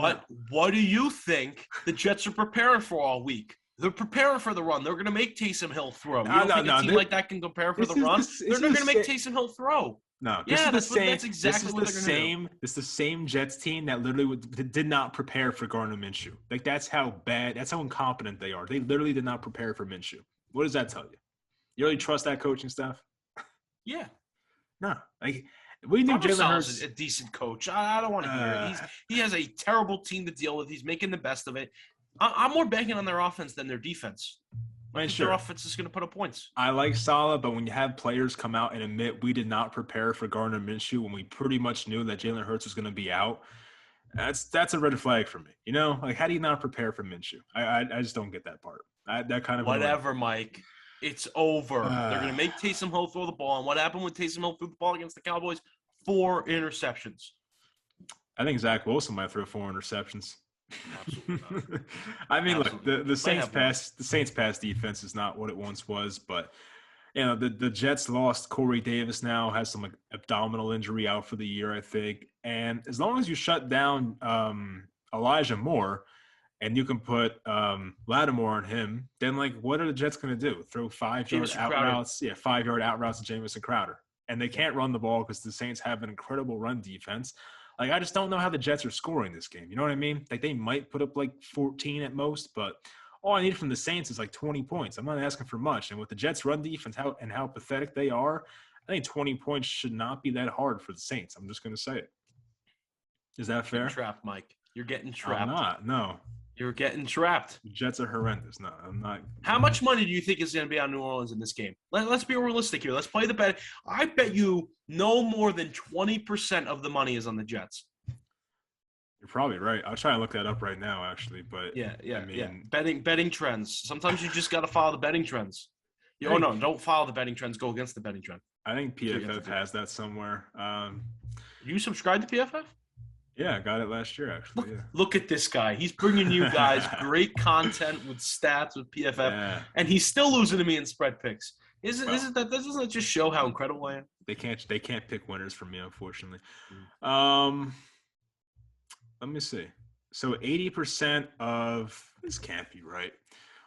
What do you think the Jets are preparing for all week? They're preparing for the run. They're going to make Taysom Hill throw. You don't think a team like that can prepare for the run? They're not going to make Taysom Hill throw. No, that's exactly what they're going to do. It's the same Jets team that literally did not prepare for Gardner Minshew. Like, that's how incompetent they are. They literally did not prepare for Minshew. What does that tell you? You really trust that coaching staff? Yeah. No. Like, we knew Jalen Hurts is a decent coach. I don't want to hear it. He has a terrible team to deal with. He's making the best of it. I'm more banking on their offense than their defense. Their offense is going to put up points. I like Saleh, but when you have players come out and admit we did not prepare for Gardner Minshew when we pretty much knew that Jalen Hurts was going to be out, that's a red flag for me. Like, how do you not prepare for Minshew? I just don't get that part. That kind of whatever, Mike. It's over. They're going to make Taysom Hill throw the ball. And what happened when Taysom Hill threw the ball against the Cowboys? 4 interceptions. I think Zach Wilson might throw 4 interceptions. Absolutely not. I mean, look, the Saints pass defense is not what it once was, but the Jets lost Corey Davis now, has some abdominal injury out for the year, I think. And as long as you shut down Elijah Moore and you can put Lattimore on him, then what are the Jets going to do? Throw 5-yard out routes? Yeah, 5-yard out routes to Jamison Crowder. And they can't run the ball because the Saints have an incredible run defense. I just don't know how the Jets are scoring this game. You know what I mean? They might put up 14 at most, but all I need from the Saints is 20 points. I'm not asking for much. And with the Jets' run defense and how pathetic they are, I think 20 points should not be that hard for the Saints. I'm just going to say it. Is that fair? You're trapped, Mike. You're getting trapped. I'm not. No. You're getting trapped. The Jets are horrendous. No, I'm not. How much money do you think is going to be on New Orleans in this game? Let's be realistic here. Let's play the bet. I bet you no more than 20% of the money is on the Jets. You're probably right. I'll try and look that up right now, actually. But yeah. Betting trends. Sometimes you just got to follow the betting trends. Don't follow the betting trends. Go against the betting trend. I think PFF has that somewhere. You subscribe to PFF? Yeah, I got it last year, actually. Look at this guy. He's bringing you guys great content with stats with PFF, and he's still losing to me in spread picks. Doesn't that just show how incredible I am? They can't pick winners for me, unfortunately. Let me see. So 80% of this can't be right.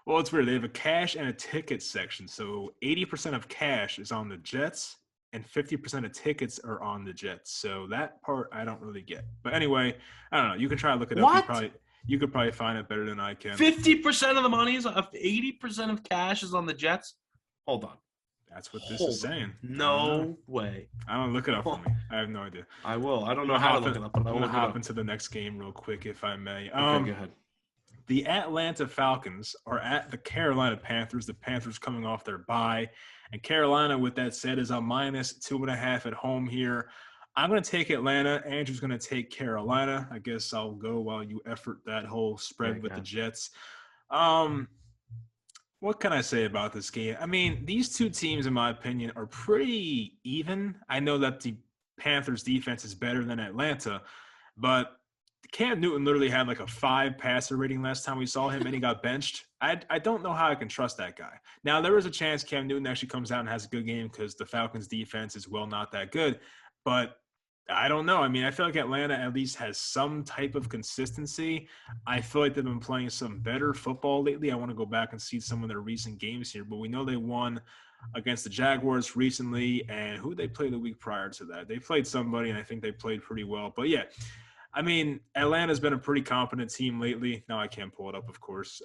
Well, it's weird. They have a cash and a ticket section. So 80% of cash is on the Jets, and 50% of tickets are on the Jets. So that part I don't really get. But anyway, I don't know. You can try to look it up. You could probably find it better than I can. 50% of the money is 80% of cash is on the Jets. Hold on. That's what this is saying. No way. I don't look it up for me. I have no idea. I will. I don't know how to look it up, but I will look it up. I'm going to hop into the next game real quick, if I may. Okay, go ahead. The Atlanta Falcons are at the Carolina Panthers. The Panthers coming off their bye. And Carolina, with that said, is a -2.5 at home here. I'm going to take Atlanta. Andrew's going to take Carolina. I guess I'll go while you effort that whole spread with the Jets. What can I say about this game? I mean, these two teams, in my opinion, are pretty even. I know that the Panthers' defense is better than Atlanta, but Cam Newton literally had like a 5 passer rating last time we saw him, and he got benched. I don't know how I can trust that guy. Now, there is a chance Cam Newton actually comes out and has a good game because the Falcons' defense is not that good. But I don't know. I mean, I feel like Atlanta at least has some type of consistency. I feel like they've been playing some better football lately. I want to go back and see some of their recent games here, but we know they won against the Jaguars recently, and who they played the week prior to that? They played somebody, and I think they played pretty well. But yeah, I mean, Atlanta's been a pretty competent team lately. Now I can't pull it up, of course.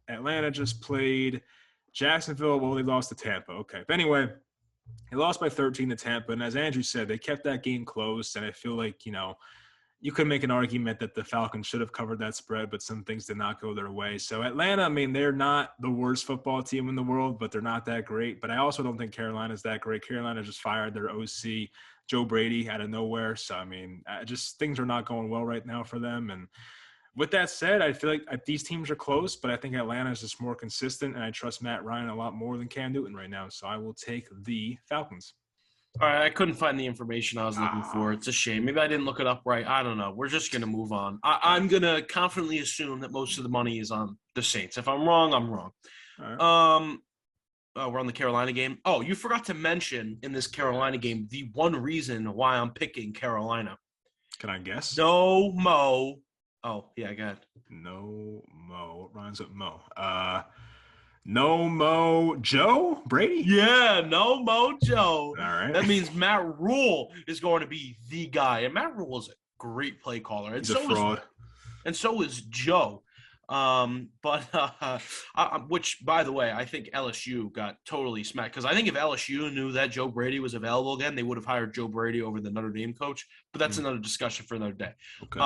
Atlanta just played Jacksonville. Well, they lost to Tampa. Okay. But anyway, they lost by 13 to Tampa. And as Andrew said, they kept that game close. And I feel like, you could make an argument that the Falcons should have covered that spread, but some things did not go their way. So Atlanta, I mean, they're not the worst football team in the world, but they're not that great. But I also don't think Carolina's that great. Carolina just fired their OC, Joe Brady, out of nowhere. So, I mean, just things are not going well right now for them. And with that said, I feel like these teams are close, but I think Atlanta is just more consistent, and I trust Matt Ryan a lot more than Cam Newton right now. So I will take the Falcons. All right, I couldn't find the information I was looking for. It's a shame. Maybe I didn't look it up right. I don't know. We're just going to move on. I'm going to confidently assume that most of the money is on the Saints. If I'm wrong, I'm wrong. Right. We're on the Carolina game. Oh, you forgot to mention in this Carolina game the one reason why I'm picking Carolina. Can I guess? No Mo. Oh, yeah, go ahead. No Mo. What rhymes with Mo? No Mo Joe Brady? Yeah, no Mo Joe. All right. That means Matt Rule is going to be the guy. And Matt Rule is a great play caller. And He's a fraud. And so is Joe. Which, by the way, I think LSU got totally smacked. Because I think if LSU knew that Joe Brady was available again, they would have hired Joe Brady over the Notre Dame coach. But that's another discussion for another day. Okay.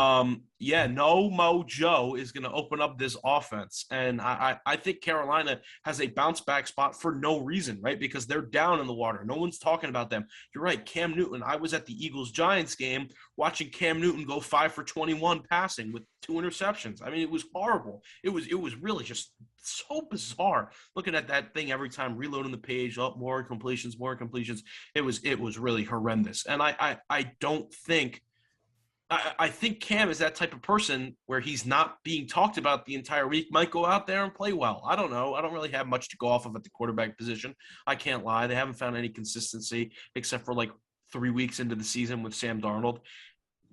No Mo Joe is going to open up this offense. And I think Carolina has a bounce back spot for no reason, right? Because they're down in the water. No one's talking about them. You're right, Cam Newton. I was at the Eagles-Giants game watching Cam Newton go 5 for 21 passing with 2 interceptions. I mean, it was horrible. It was really just so bizarre looking at that thing every time, reloading the page, more completions. It was really horrendous. And I don't think I think Cam is that type of person where he's not being talked about the entire week, might go out there and play well. I don't know. I don't really have much to go off of at the quarterback position. I can't lie. They haven't found any consistency except for like 3 weeks into the season with Sam Darnold.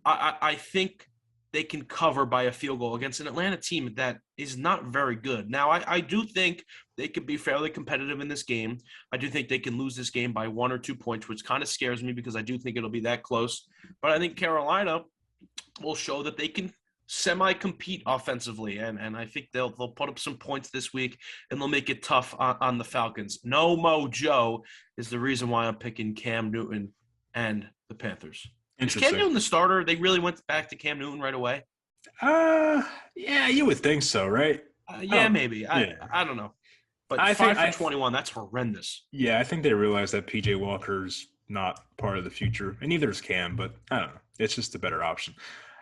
I think they can cover by a field goal against an Atlanta team that is not very good. Now, I do think they could be fairly competitive in this game. I do think they can lose this game by 1 or 2 points, which kind of scares me because I do think it'll be that close. But I think Carolina will show that they can semi-compete offensively, and I think they'll put up some points this week, and they'll make it tough on the Falcons. No Mo Joe is the reason why I'm picking Cam Newton and the Panthers. Is Cam Newton the starter? They really went back to Cam Newton right away? Yeah, you would think so, right? Maybe. I don't know. But 5 for 21, that's horrendous. Yeah, I think they realized that P.J. Walker's not part of the future, and neither is Cam, but I don't know. It's just a better option.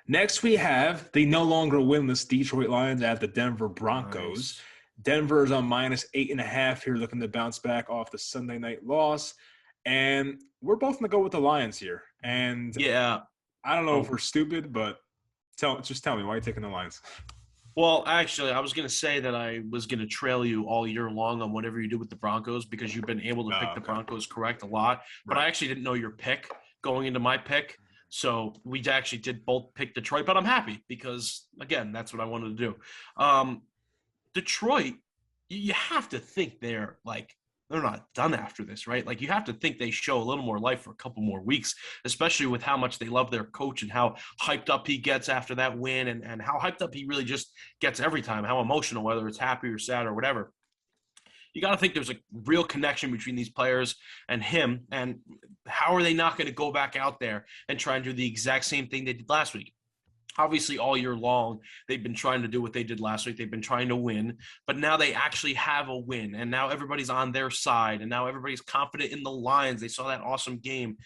Next, we have the no longer winless Detroit Lions at the Denver Broncos. Nice. Denver is on -8.5 here, looking to bounce back off the Sunday night loss. And we're both going to go with the Lions here. And yeah, I don't know if we're stupid, but just tell me, why are you taking the Lions? Well, actually, I was going to say that I was going to trail you all year long on whatever you do with the Broncos because you've been able to pick the Broncos correct a lot. But I actually didn't know your pick going into my pick. So we actually did both pick Detroit, but I'm happy because, again, that's what I wanted to do. Detroit, you have to think they're like they're not done after this, right? Like, you have to think they show a little more life for a couple more weeks, especially with how much they love their coach and how hyped up he gets after that win, and how hyped up he really just gets every time, how emotional, whether it's happy or sad or whatever. You got to think there's a real connection between these players and him. And how are they not going to go back out there and try and do the exact same thing they did last week? Obviously, all year long, they've been trying to do what they did last week. They've been trying to win, but now they actually have a win, and now everybody's on their side, and now everybody's confident in the Lions. They saw that awesome game.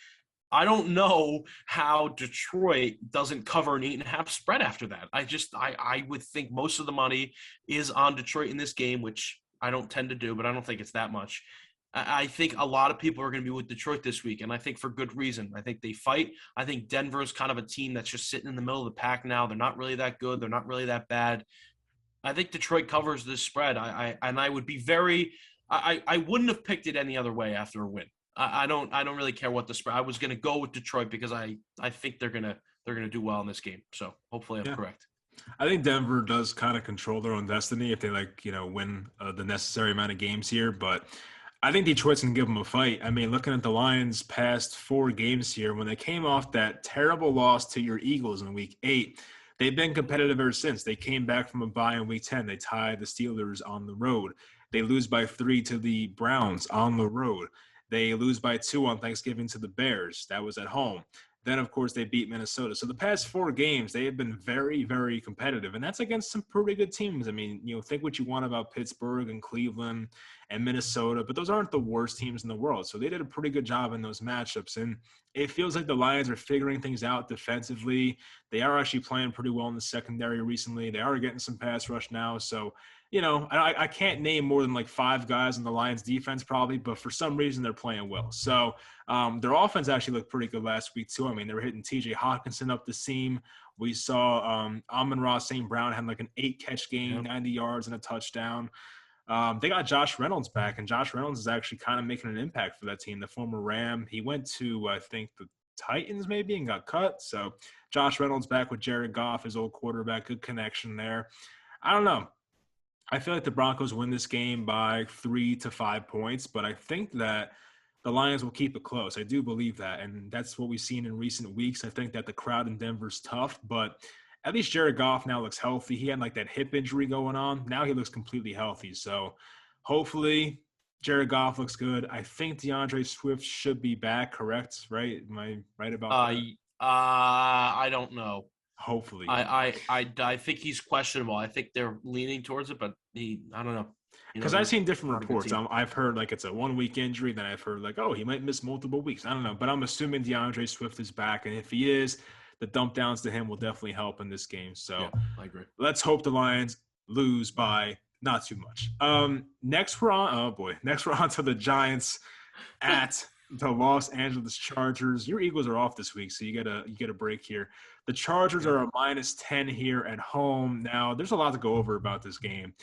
I don't know how Detroit doesn't cover an 8.5 spread after that. I would think most of the money is on Detroit in this game, which I don't tend to do, but I don't think it's that much. I think a lot of people are going to be with Detroit this week, and I think for good reason. I think they fight. I think Denver's kind of a team that's just sitting in the middle of the pack now. They're not really that good. They're not really that bad. I think Detroit covers this spread. I would be very – I wouldn't have picked it any other way after a win. I don't really care what the spread. I was going to go with Detroit because I think they're going to do well in this game. So hopefully I'm correct. I think Denver does kind of control their own destiny if they win the necessary amount of games here, but I think Detroit's going to give them a fight. I mean, looking at the Lions' past 4 games here, when they came off that terrible loss to your Eagles in Week 8, they've been competitive ever since. They came back from a bye in Week 10. They tied the Steelers on the road. They lose by 3 to the Browns on the road. They lose by 2 on Thanksgiving to the Bears. That was at home. Then, of course, they beat Minnesota. So the past 4 games, they have been very, very competitive. And that's against some pretty good teams. I mean, think what you want about Pittsburgh and Cleveland and Minnesota, but those aren't the worst teams in the world. So they did a pretty good job in those matchups. And it feels like the Lions are figuring things out defensively. They are actually playing pretty well in the secondary recently. They are getting some pass rush now. So, I can't name more than like 5 guys on the Lions defense probably, but for some reason they're playing well. So their offense actually looked pretty good last week too. I mean, they were hitting TJ Hawkinson up the seam. We saw Amon-Ra St. Brown had like an 8-catch game, 90 yards and a touchdown. They got Josh Reynolds back, and Josh Reynolds is actually kind of making an impact for that team. The former Ram, he went to, I think, the Titans maybe and got cut. So Josh Reynolds back with Jared Goff, his old quarterback, good connection there. I don't know. I feel like the Broncos win this game by 3 to 5 points, but I think that the Lions will keep it close. I do believe that, and that's what we've seen in recent weeks. I think that the crowd in Denver's tough, but at least Jared Goff now looks healthy. He had like that hip injury going on. Now he looks completely healthy. So hopefully Jared Goff looks good. I think DeAndre Swift should be back, correct? Right? Am I right about that? I don't know. Hopefully. I think he's questionable. I think they're leaning towards it, but I don't know. Because I've seen different reports. I've heard like it's a 1-week injury. Then I've heard like, oh, he might miss multiple weeks. I don't know. But I'm assuming DeAndre Swift is back. And if he is, the dump downs to him will definitely help in this game. So yeah, I agree. Let's hope the Lions lose by not too much. Next we're on to the Giants at the Los Angeles Chargers. Your Eagles are off this week, so you get a break here. The Chargers are a -10 here at home. Now, there's a lot to go over about this game.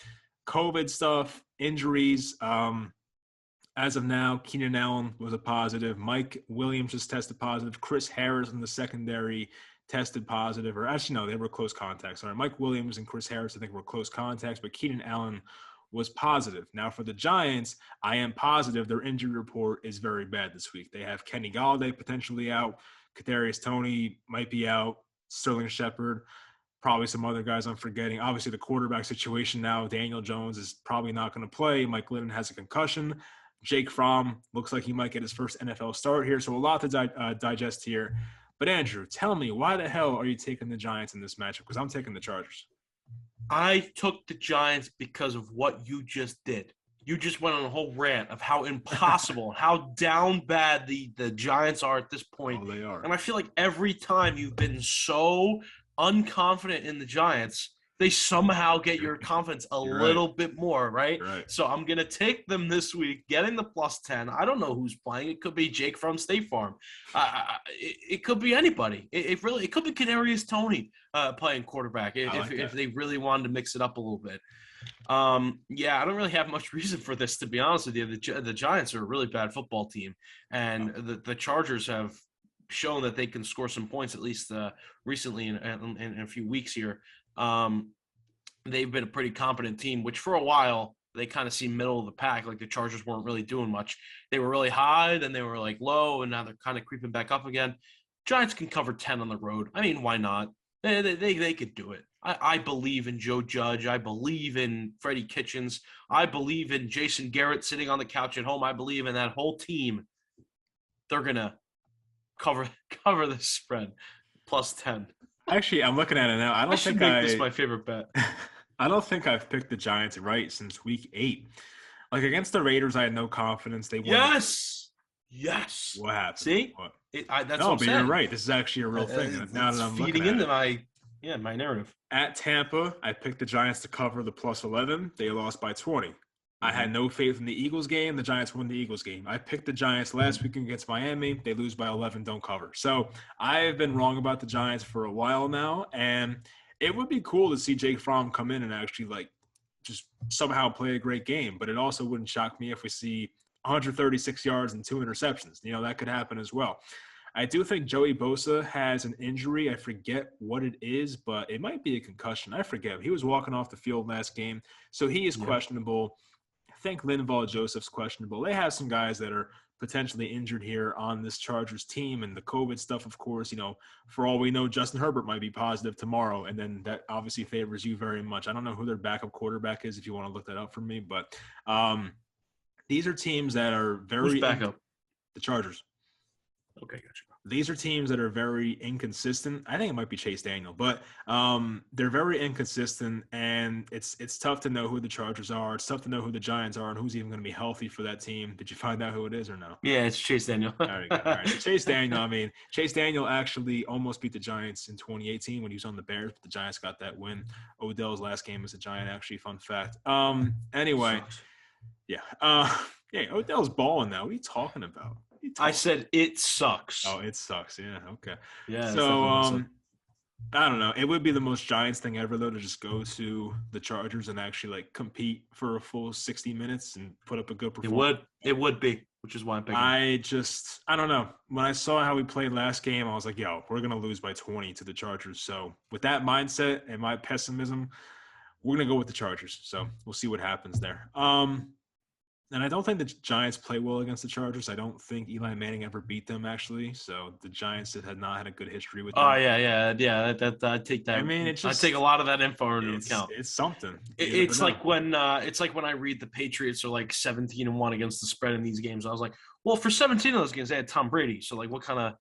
COVID stuff, injuries. As of now, Keenan Allen was a positive. Mike Williams just tested positive. Chris Harris in the secondary tested positive. Or actually, no, they were close contacts. Sorry, Mike Williams and Chris Harris, I think, were close contacts, but Keenan Allen was positive. Now, for the Giants, I am positive their injury report is very bad this week. They have Kenny Golladay potentially out. Kadarius Toney might be out. Sterling Shepard, probably some other guys I'm forgetting. Obviously, the quarterback situation now, Daniel Jones is probably not going to play. Mike Glennon has a concussion. Jake Fromm looks like he might get his first NFL start here. So a lot to digest here. But, Andrew, tell me, why the hell are you taking the Giants in this matchup? Because I'm taking the Chargers. I took the Giants because of what you just did. You just went on a whole rant of how impossible, how down bad the Giants are at this point. Oh, they are. And I feel like every time you've been so unconfident in the Giants, they somehow get your confidence a little bit more, right? So I'm going to take them this week, getting the +10. I don't know who's playing. It could be Jake from State Farm. It could be anybody. It could be Kadarius Toney playing quarterback if they really wanted to mix it up a little bit. I don't really have much reason for this, to be honest with you. The Giants are a really bad football team, and the Chargers have shown that they can score some points, at least recently in a few weeks here. They've been a pretty competent team, which for a while they kind of seem middle of the pack. Like the Chargers weren't really doing much. They were really high, then they were like low, and now they're kind of creeping back up again. Giants can cover 10 on the road. I mean, why not? They could do it. I believe in Joe Judge. I believe in Freddie Kitchens. I believe in Jason Garrett sitting on the couch at home. I believe in that whole team. They're gonna cover the spread plus 10. Actually, I'm looking at it now. I should make this my favorite bet. I don't think I've picked the Giants right since week 8. Like against the Raiders, I had no confidence they would. Yes. What happened? See, what? That's no, what I'm but saying. You're right. This is actually a real thing. Now that I'm feeding into my narrative. At Tampa, I picked the Giants to cover the plus 11. They lost by 20. I had no faith in the Eagles game. The Giants won the Eagles game. I picked the Giants last week against Miami. They lose by 11, don't cover. So I have been wrong about the Giants for a while now, and it would be cool to see Jake Fromm come in and actually just somehow play a great game. But it also wouldn't shock me if we see 136 yards and 2 interceptions. That could happen as well. I do think Joey Bosa has an injury. I forget what it is, but it might be a concussion. I forget. He was walking off the field last game, so he is questionable. I think Linval Joseph's questionable. They have some guys that are potentially injured here on this Chargers team, and the COVID stuff, of course, for all we know, Justin Herbert might be positive tomorrow, and then that obviously favors you very much. I don't know who their backup quarterback is if you want to look that up for me, but these are teams that are very – Who's backup? The Chargers. Okay, gotcha. These are teams that are very inconsistent. I think it might be Chase Daniel, but they're very inconsistent, and it's tough to know who the Chargers are. It's tough to know who the Giants are and who's even going to be healthy for that team. Did you find out who it is or no? Yeah, it's Chase Daniel. There you go. All right. So Chase Daniel, Chase Daniel actually almost beat the Giants in 2018 when he was on the Bears, but the Giants got that win. Odell's last game as a Giant, actually, fun fact. Anyway, yeah. Odell's balling now. What are you talking about? I said it sucks. Oh, it sucks. Yeah. Okay. Yeah. So, I don't know. It would be the most Giants thing ever, though, to just go to the Chargers and actually compete for a full 60 minutes and put up a good performance. It would be, which is why I'm picking. I don't know. When I saw how we played last game, I was like, yo, we're gonna lose by 20 to the Chargers. So with that mindset and my pessimism, we're gonna go with the Chargers. So we'll see what happens there. And I don't think the Giants play well against the Chargers. I don't think Eli Manning ever beat them, actually. So the Giants had not had a good history with them. Oh, yeah. I take that. I take a lot of that info into account. It's something. It's like when I read the Patriots are 17-1 against the spread in these games. I was like, well, for 17 of those games, they had Tom Brady. So what kind of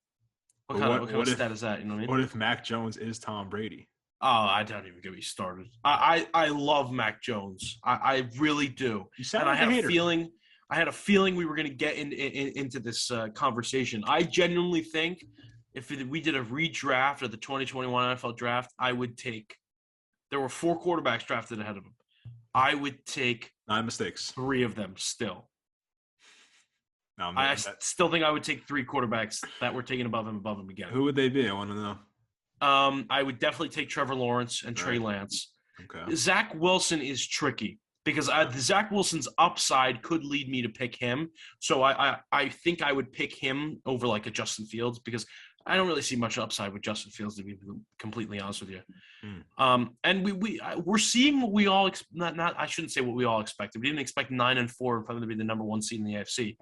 stat is that? You know what I mean? What if Mac Jones is Tom Brady? Oh, I don't even get me started. I love Mac Jones. I really do. You sound like a hater. I had a feeling we were going to get into this conversation. I genuinely think if we did a redraft of the 2021 NFL draft, I would take – there were 4 quarterbacks drafted ahead of him. I would take 9 mistakes. 3 of them still. No, I still think I would take 3 quarterbacks that were taken above him again. Who would they be? I want to know. I would definitely take Trevor Lawrence and Trey Lance. Okay. Zach Wilson is tricky because Zach Wilson's upside could lead me to pick him. So I think I would pick him over a Justin Fields because I don't really see much upside with Justin Fields, to be completely honest with you. And we're seeing what we all I shouldn't say what we all expected. We didn't expect 9-4 for him to be the number 1 seed in the AFC.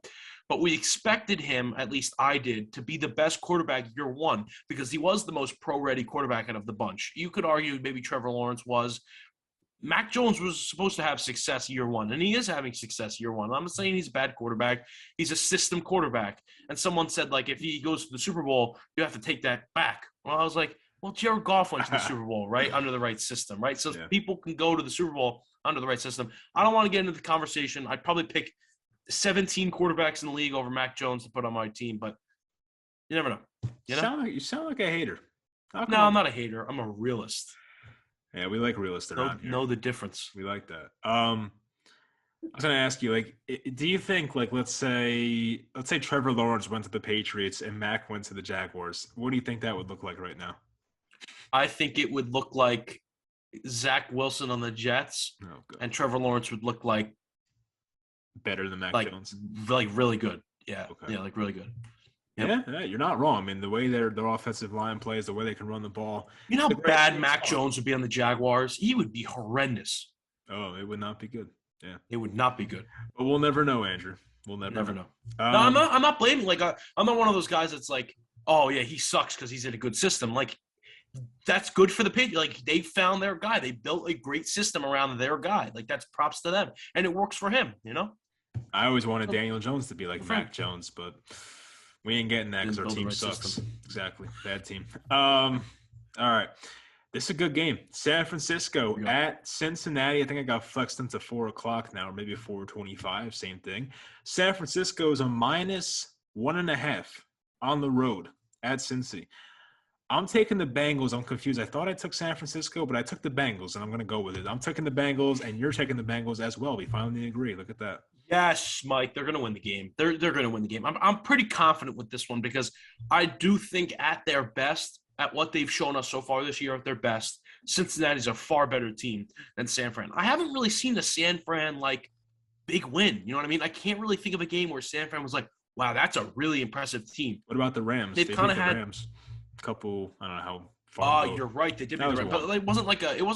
But we expected him, at least I did, to be the best quarterback year 1 because he was the most pro-ready quarterback out of the bunch. You could argue maybe Trevor Lawrence was. Mac Jones was supposed to have success year 1, and he is having success year 1. I'm not saying he's a bad quarterback. He's a system quarterback. And someone said, if he goes to the Super Bowl, you have to take that back. Well, I was like, well, Jared Goff went to the Super Bowl, right, under the right system, right? So people can go to the Super Bowl under the right system. I don't want to get into the conversation. I'd probably pick 17 quarterbacks in the league over Mac Jones to put on my team, but you never know. You sound like a hater. No, I'm not a hater. I'm a realist. Yeah, we like realists around here. Know the difference. We like that. I was going to ask you, do you think, let's say Trevor Lawrence went to the Patriots and Mac went to the Jaguars? What do you think that would look like right now? I think it would look like Zach Wilson on the Jets, and Trevor Lawrence would look like better than Mac Jones, really good. Yeah, really good. Yep. Yeah, you're not wrong. I mean, the way their offensive line plays, the way they can run the ball. You know how bad Mac Jones would be on the Jaguars? He would be horrendous. Oh, it would not be good. Yeah. It would not be good. But we'll never know, Andrew. We'll never know. No, I'm not blaming. Like, I'm not one of those guys that's like, oh yeah, he sucks because he's in a good system. Like, that's good for the Patriots. Like, they found their guy. They built a great system around their guy. Like, that's props to them, and it works for him. You know. I always wanted Daniel Jones to be like Mac Jones, but we ain't getting that because our team sucks. Exactly, bad team. All right. This is a good game. San Francisco at Cincinnati. I think I got flexed into 4:00 now, or maybe 4:25. Same thing. San Francisco is a -1.5 on the road at Cincy. I'm taking the Bengals. I'm confused. I thought I took San Francisco, but I took the Bengals, and I'm going to go with it. I'm taking the Bengals, and you're taking the Bengals as well. We finally agree. Look at that. Yes, Mike, they're going to win the game. They're going to win the game. I'm pretty confident with this one because I do think at their best, at what they've shown us so far this year at their best, Cincinnati's a far better team than San Fran. I haven't really seen a San Fran, like, big win. You know what I mean? I can't really think of a game where San Fran was like, wow, that's a really impressive team. What about the Rams? They've kind of had Rams. A couple, I don't know how far. Oh, you're right. They did beat the Rams, but it wasn't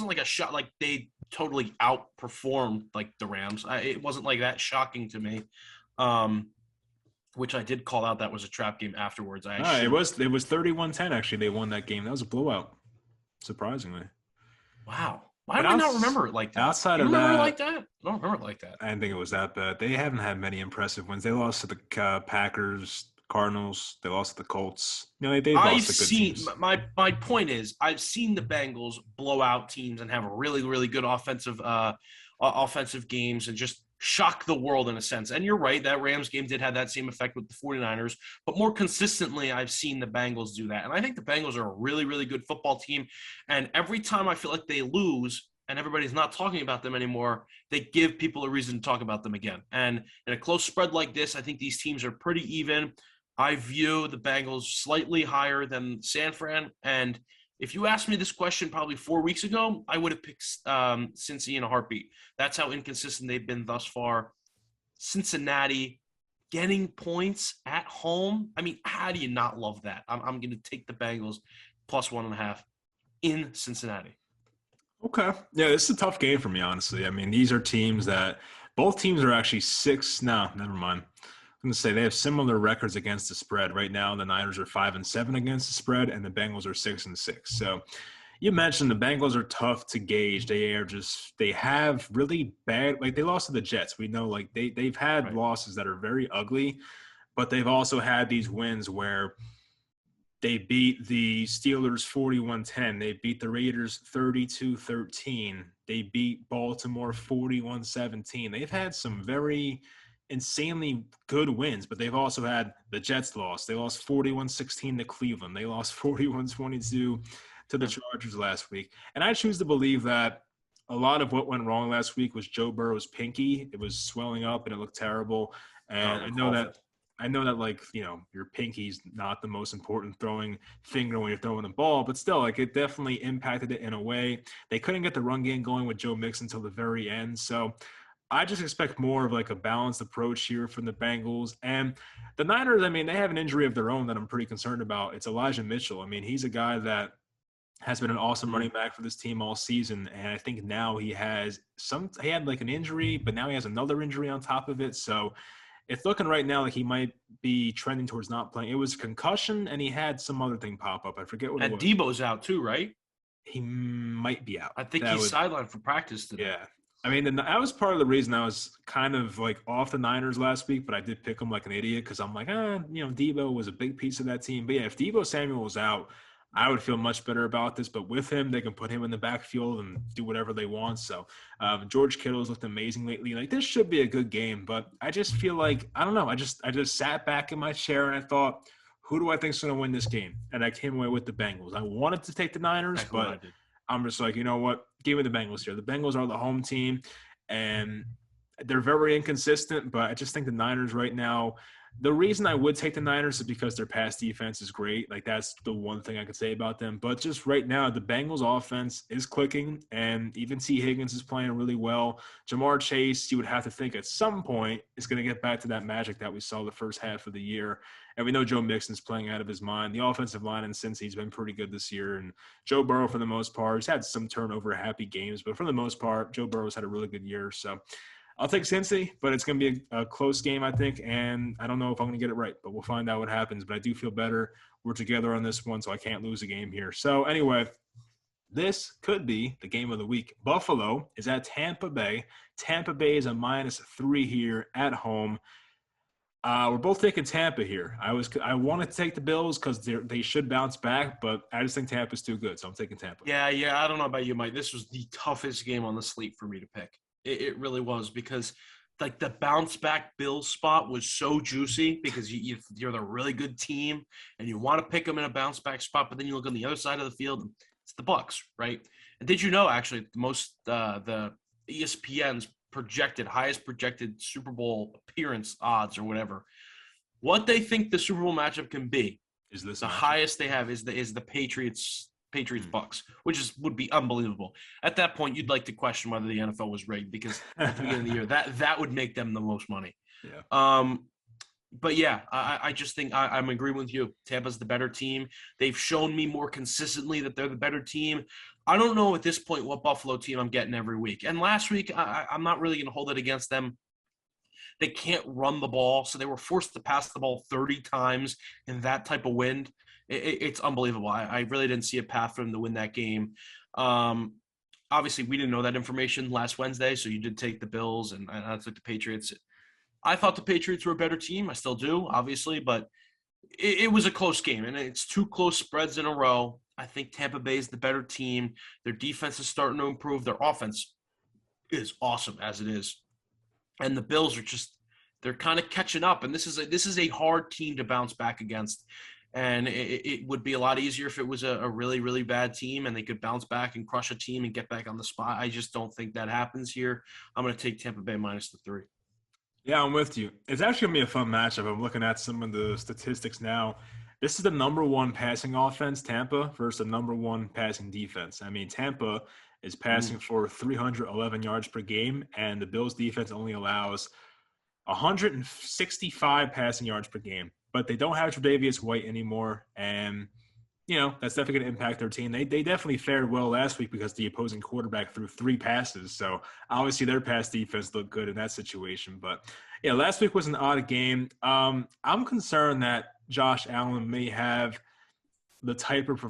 like a shot. Like, they totally outperformed like the Rams. It wasn't like that shocking to me. Which I did call out. That was a trap game afterwards. It was 31-10. Actually, they won that game. That was a blowout. Surprisingly. Wow. Why do I not remember it like that? Outside of that, remember it like that? I don't remember it like that. I didn't think it was that bad. They haven't had many impressive wins. They lost to the Packers, Cardinals. They lost to the Colts. You know, they lost to good teams. My point is, I've seen the Bengals blow out teams and have really, really good offensive games and just shock the world in a sense. And you're right, that Rams game did have that same effect with the 49ers, but more consistently, I've seen the Bengals do that. And I think the Bengals are a really, really good football team. And every time I feel like they lose and everybody's not talking about them anymore, they give people a reason to talk about them again. And in a close spread like this, I think these teams are pretty even. I view the Bengals slightly higher than San Fran. And if you asked me this question probably 4 weeks ago, I would have picked Cincy in a heartbeat. That's how inconsistent they've been thus far. Cincinnati getting points at home. I mean, how do you not love that? I'm going to take the Bengals +1.5 in Cincinnati. Okay. Yeah, this is a tough game for me, honestly. I mean, these are teams that both teams are actually never mind. I'm going to say they have similar records against the spread. Right now, the Niners are 5-7 against the spread, and the Bengals are 6-6. So you mentioned the Bengals are tough to gauge. They have really bad, like they lost to the Jets. We know like they've had losses that are very ugly, but they've also had these wins where they beat the Steelers 41-10. They beat the Raiders 32-13. They beat Baltimore 41-17. They've had some very insanely good wins, but they've also had the Jets loss. They lost 41-16 to Cleveland. They lost 41-22 to the Chargers last week. And I choose to believe that a lot of what went wrong last week was Joe Burrow's pinky. It was swelling up and it looked terrible. And I know that like, you know, your pinky's not the most important throwing finger when you're throwing the ball, but still, like, it definitely impacted it in a way. They couldn't get the run game going with Joe Mixon until the very end. So I just expect more of like a balanced approach here from the Bengals. And the Niners, I mean, they have an injury of their own that I'm pretty concerned about. It's Elijah Mitchell. I mean, he's a guy that has been an awesome running back for this team all season. And I think now he had like an injury, but now he has another injury on top of it. So it's looking right now like he might be trending towards not playing. It was concussion, and he had some other thing pop up. I forget what it was. And Debo's out too, right? He might be out. I think he's sidelined for practice today. Yeah. I mean, that was part of the reason I was kind of like off the Niners last week, but I did pick them like an idiot because I'm like, Debo was a big piece of that team. But yeah, if Debo Samuel was out, I would feel much better about this. But with him, they can put him in the backfield and do whatever they want. So George Kittle's looked amazing lately. Like, this should be a good game, but I just feel like, I don't know. I just sat back in my chair and I thought, who do I think is going to win this game? And I came away with the Bengals. I wanted to take the Niners, but I'm just like, you know what? Give me the Bengals here. The Bengals are the home team, and they're very inconsistent, but I just think the Niners right now, the reason I would take the Niners is because their pass defense is great. Like, that's the one thing I could say about them. But just right now, the Bengals offense is clicking, and even T. Higgins is playing really well. Jamar Chase, you would have to think at some point is going to get back to that magic that we saw the first half of the year. And we know Joe Mixon's playing out of his mind. The offensive line, and since he's been pretty good this year. And Joe Burrow, for the most part, he's had some turnover happy games, but for the most part, Joe Burrow's had a really good year. So I'll take Cincy, but it's going to be a close game, I think, and I don't know if I'm going to get it right, but we'll find out what happens. But I do feel better. We're together on this one, so I can't lose a game here. So anyway, this could be the game of the week. Buffalo is at Tampa Bay. Tampa Bay is a -3 here at home. We're both taking Tampa here. I wanted to take the Bills because they should bounce back, but I just think Tampa's too good, so I'm taking Tampa. Yeah. I don't know about you, Mike. This was the toughest game on the slate for me to pick. It really was because like the bounce back Bills spot was so juicy because you're the really good team and you want to pick them in a bounce back spot, but then you look on the other side of the field, and it's the Bucs, right? And did you know actually the ESPN's highest projected Super Bowl appearance odds or whatever, what they think the Super Bowl matchup can be is this the matchup? Highest they have is the Patriots Bucs, which would be unbelievable. At that point, you'd like to question whether the NFL was rigged because at the beginning of the year, that would make them the most money. Yeah. But yeah, I just think I'm agreeing with you. Tampa's the better team. They've shown me more consistently that they're the better team. I don't know at this point what Buffalo team I'm getting every week. And last week, I'm not really going to hold it against them. They can't run the ball, so they were forced to pass the ball 30 times in that type of wind. It's unbelievable. I really didn't see a path for them to win that game. Obviously, we didn't know that information last Wednesday, so you did take the Bills, and I took the Patriots. I thought the Patriots were a better team. I still do, obviously, but it was a close game, and it's two close spreads in a row. I think Tampa Bay is the better team. Their defense is starting to improve. Their offense is awesome as it is. And the Bills are they're kind of catching up. And this is a hard team to bounce back against. And it would be a lot easier if it was a really, really bad team and they could bounce back and crush a team and get back on the spot. I just don't think that happens here. I'm going to take Tampa Bay -3. Yeah, I'm with you. It's actually going to be a fun matchup. I'm looking at some of the statistics now. This is the #1 passing offense, Tampa, versus the #1 passing defense. I mean, Tampa is passing for 311 yards per game, and the Bills' defense only allows 165 passing yards per game. But they don't have Tre'Davious White anymore, and that's definitely going to impact their team. They definitely fared well last week because the opposing quarterback threw 3 passes. So obviously their pass defense looked good in that situation. But yeah, last week was an odd game. I'm concerned that Josh Allen may have the type of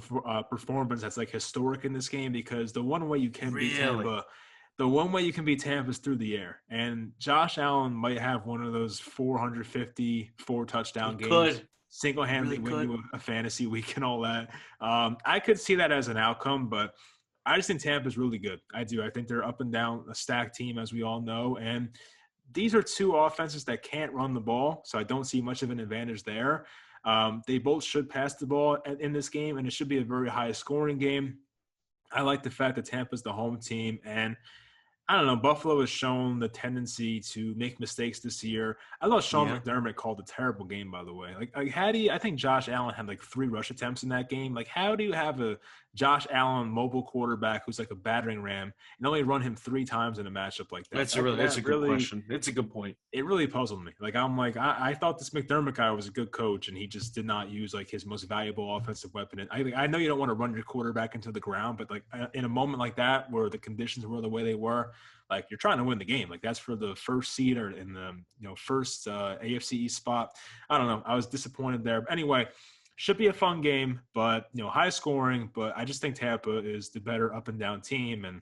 performance that's like historic in this game because the one way you can beat Tampa. The one way you can beat Tampa is through the air. And Josh Allen might have one of those 450, 4-touchdown games. Single-handedly win you a fantasy week and all that. I could see that as an outcome, but I just think Tampa's really good. I do. I think they're up and down a stacked team, as we all know. And these are two offenses that can't run the ball, so I don't see much of an advantage there. They both should pass the ball in this game, and it should be a very high-scoring game. I like the fact that Tampa's the home team, and I don't know. Buffalo has shown the tendency to make mistakes this year. I thought Sean McDermott called a terrible game, by the way. Like how do you? I think Josh Allen had like 3 rush attempts in that game. Like, how do you have a Josh Allen mobile quarterback who's like a battering ram and only run him 3 times in a matchup like that? That's a good question. It's a good point. It really puzzled me. Like I thought this McDermott guy was a good coach, and he just did not use like his most valuable offensive weapon. And I know you don't want to run your quarterback into the ground, but like in a moment like that where the conditions were the way they were. Like, you're trying to win the game. Like, that's for the first seed or in the first AFC East spot. I don't know. I was disappointed there. But anyway, should be a fun game, but high scoring. But I just think Tampa is the better up and down team, and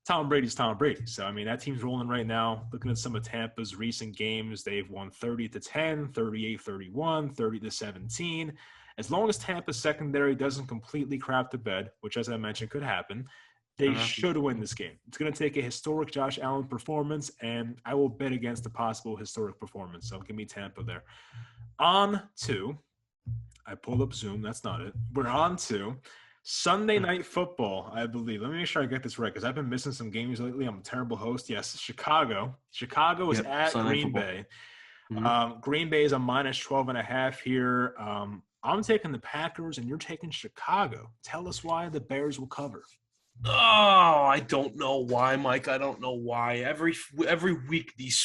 Tom Brady's Tom Brady. So I mean, that team's rolling right now. Looking at some of Tampa's recent games, they've won 30-10, 38-31, 30-17. As long as Tampa's secondary doesn't completely crap the bed, which, as I mentioned, could happen. They should win this game. It's going to take a historic Josh Allen performance, and I will bet against a possible historic performance. So give me Tampa there. On to, I pulled up Zoom. That's not it. We're on to Sunday Night Football, I believe. Let me make sure I get this right because I've been missing some games lately. I'm a terrible host. Yes, Chicago. Chicago is at Green Bay. Green Bay is a -12.5 here. I'm taking the Packers, and you're taking Chicago. Tell us why the Bears will cover. Oh, I don't know why, Mike. I don't know why. Every week these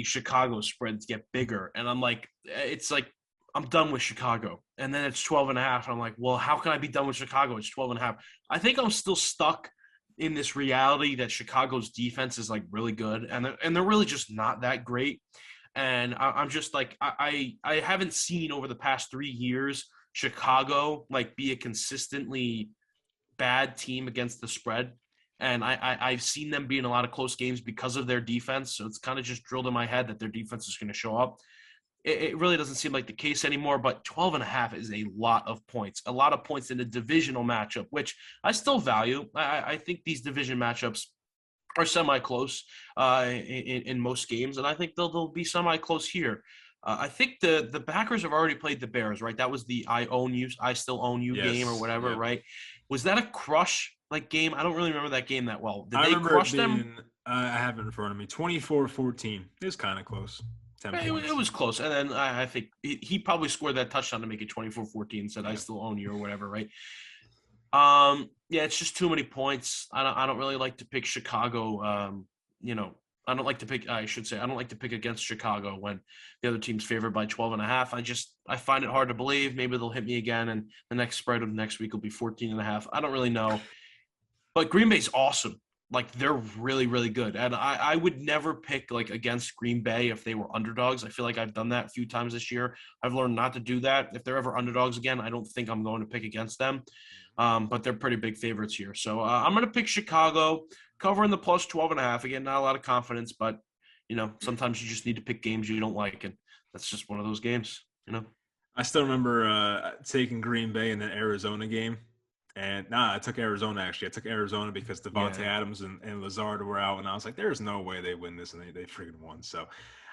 Chicago spreads get bigger, and I'm like, it's like I'm done with Chicago. And then it's 12.5. I'm like, well, how can I be done with Chicago? It's 12.5. I think I'm still stuck in this reality that Chicago's defense is like really good, and they're really just not that great. And I'm just like I haven't seen over the past 3 years Chicago like be a consistently bad team against the spread. And I've seen them be in a lot of close games because of their defense. So it's kind of just drilled in my head that their defense is going to show up. It really doesn't seem like the case anymore, but 12.5 is a lot of points in a divisional matchup, which I still value. I think these division matchups are semi-close in most games, and I think they'll be semi-close here. I think the Packers have already played the Bears, right? That was the I still own you game or whatever, right? Was that a crush like game? I don't really remember that game that well. Did they crush them? I have it in front of me. 24-14. It was kind of close. 10 points. It was close. And then I think he probably scored that touchdown to make it 24-14 and said, I still own you or whatever, right? Yeah, it's just too many points. I don't really like to pick Chicago. I don't like to pick against Chicago when the other team's favored by 12.5. I find it hard to believe. Maybe they'll hit me again, and the next spread of next week will be 14.5. I don't really know. But Green Bay's awesome. Like, they're really, really good. And I would never pick, like, against Green Bay if they were underdogs. I feel like I've done that a few times this year. I've learned not to do that. If they're ever underdogs again, I don't think I'm going to pick against them. But they're pretty big favorites here. So I'm going to pick Chicago, covering the plus 12.5. Again, not a lot of confidence, but, sometimes you just need to pick games you don't like. And that's just one of those games, I still remember taking Green Bay in the Arizona game. And I took Arizona, actually. I took Arizona because Devontae Adams and Lazard were out, and I was like, there's no way they win this, and they freaking won. So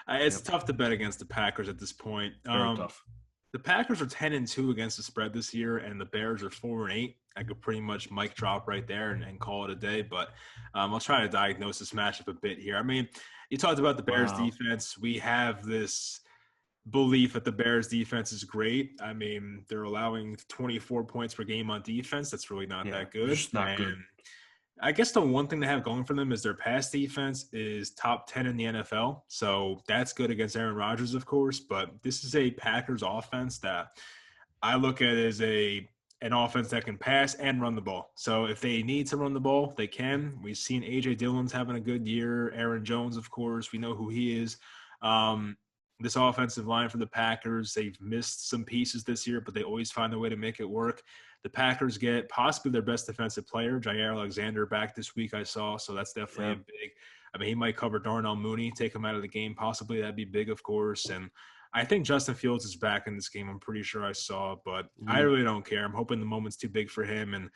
it's tough to bet against the Packers at this point. Very tough. The Packers are 10-2 against the spread this year, and the Bears are 4-8. I could pretty much mic drop right there and call it a day, but I'll try to diagnose this matchup a bit here. I mean, you talked about the Bears defense. We have this belief that the Bears defense is great. I mean, they're allowing 24 points per game on defense. That's really not that good. It's not good. I guess the one thing they have going for them is their pass defense is top 10 in the NFL. So that's good against Aaron Rodgers, of course. But this is a Packers offense that I look at as an offense that can pass and run the ball. So if they need to run the ball, they can. We've seen A.J. Dillon's having a good year. Aaron Jones, of course, we know who he is. This offensive line for the Packers, they've missed some pieces this year, but they always find a way to make it work. The Packers get possibly their best defensive player, Jair Alexander, back this week, I saw. So that's definitely a big – I mean, he might cover Darnell Mooney, take him out of the game possibly. That'd be big, of course. And I think Justin Fields is back in this game. I'm pretty sure I saw. But I really don't care. I'm hoping the moment's too big for him. And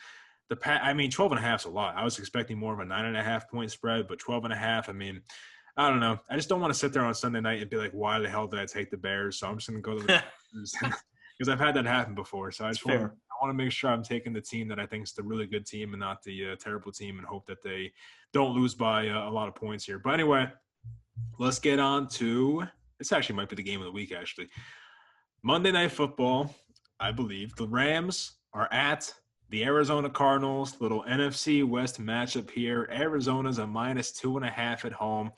12.5 is a lot. I was expecting more of a 9.5-point spread, but 12.5, I mean – I don't know. I just don't want to sit there on Sunday night and be like, why the hell did I take the Bears? So I'm just going to go to the Bears because I've had that happen before. So I want to make sure I'm taking the team that I think is the really good team and not the terrible team, and hope that they don't lose by a lot of points here. But anyway, let's get on to – this actually might be the game of the week, actually. Monday Night Football, I believe. The Rams are at the Arizona Cardinals, little NFC West matchup here. Arizona's a -2.5 at home.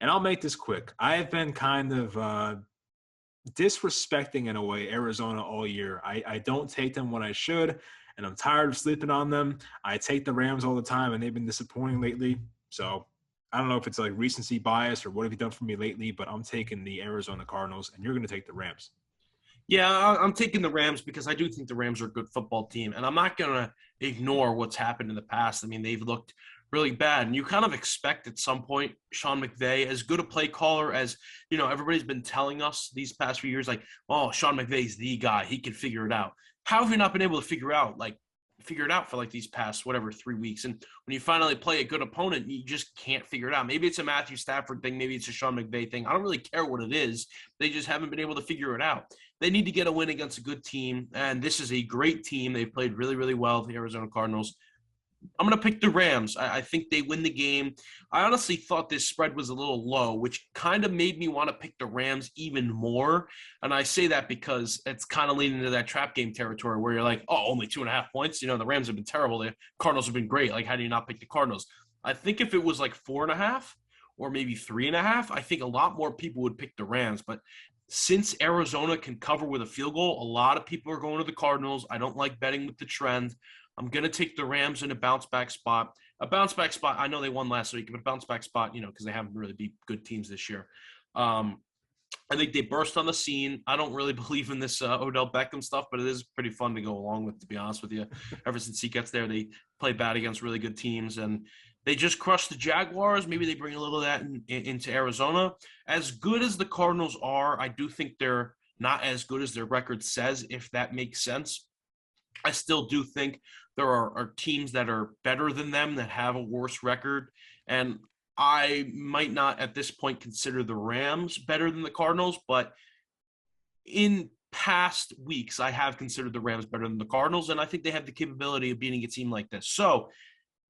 And I'll make this quick. I've been kind of disrespecting, in a way, Arizona all year. I don't take them when I should, and I'm tired of sleeping on them. I take the Rams all the time, and they've been disappointing lately. So I don't know if it's like recency bias or what have you done for me lately, but I'm taking the Arizona Cardinals, and you're going to take the Rams. Yeah, I'm taking the Rams because I do think the Rams are a good football team, and I'm not going to ignore what's happened in the past. I mean, they've looked really bad, and you kind of expect at some point Sean McVay, as good a play caller as, everybody's been telling us these past few years, like, oh, Sean McVay's the guy. He can figure it out. How have you not been able to figure it out for like these past 3 weeks? And when you finally play a good opponent, you just can't figure it out. Maybe it's a Matthew Stafford thing. Maybe it's a Sean McVay thing. I don't really care what it is. They just haven't been able to figure it out. They need to get a win against a good team, and this is a great team. They've played really, really well, the Arizona Cardinals. I'm going to pick the Rams. I think they win the game. I honestly thought this spread was a little low, which kind of made me want to pick the Rams even more. And I say that because it's kind of leading into that trap game territory where you're like, oh, only 2.5 points. The Rams have been terrible. The Cardinals have been great. Like, how do you not pick the Cardinals? I think if it was like 4.5 or maybe 3.5, I think a lot more people would pick the Rams. But since Arizona can cover with a field goal, a lot of people are going to the Cardinals. I don't like betting with the trend. I'm going to take the Rams in a bounce back spot. A bounce back spot, I know they won last week, but a bounce back spot, because they haven't really beat good teams this year. I think they burst on the scene. I don't really believe in this Odell Beckham stuff, but it is pretty fun to go along with, to be honest with you. Ever since he gets there, they play bad against really good teams, and they just crushed the Jaguars. Maybe they bring a little of that into Arizona. As good as the Cardinals are, I do think they're not as good as their record says, if that makes sense. I still do think there are teams that are better than them that have a worse record, and I might not at this point consider the Rams better than the Cardinals, but in past weeks, I have considered the Rams better than the Cardinals, and I think they have the capability of beating a team like this. So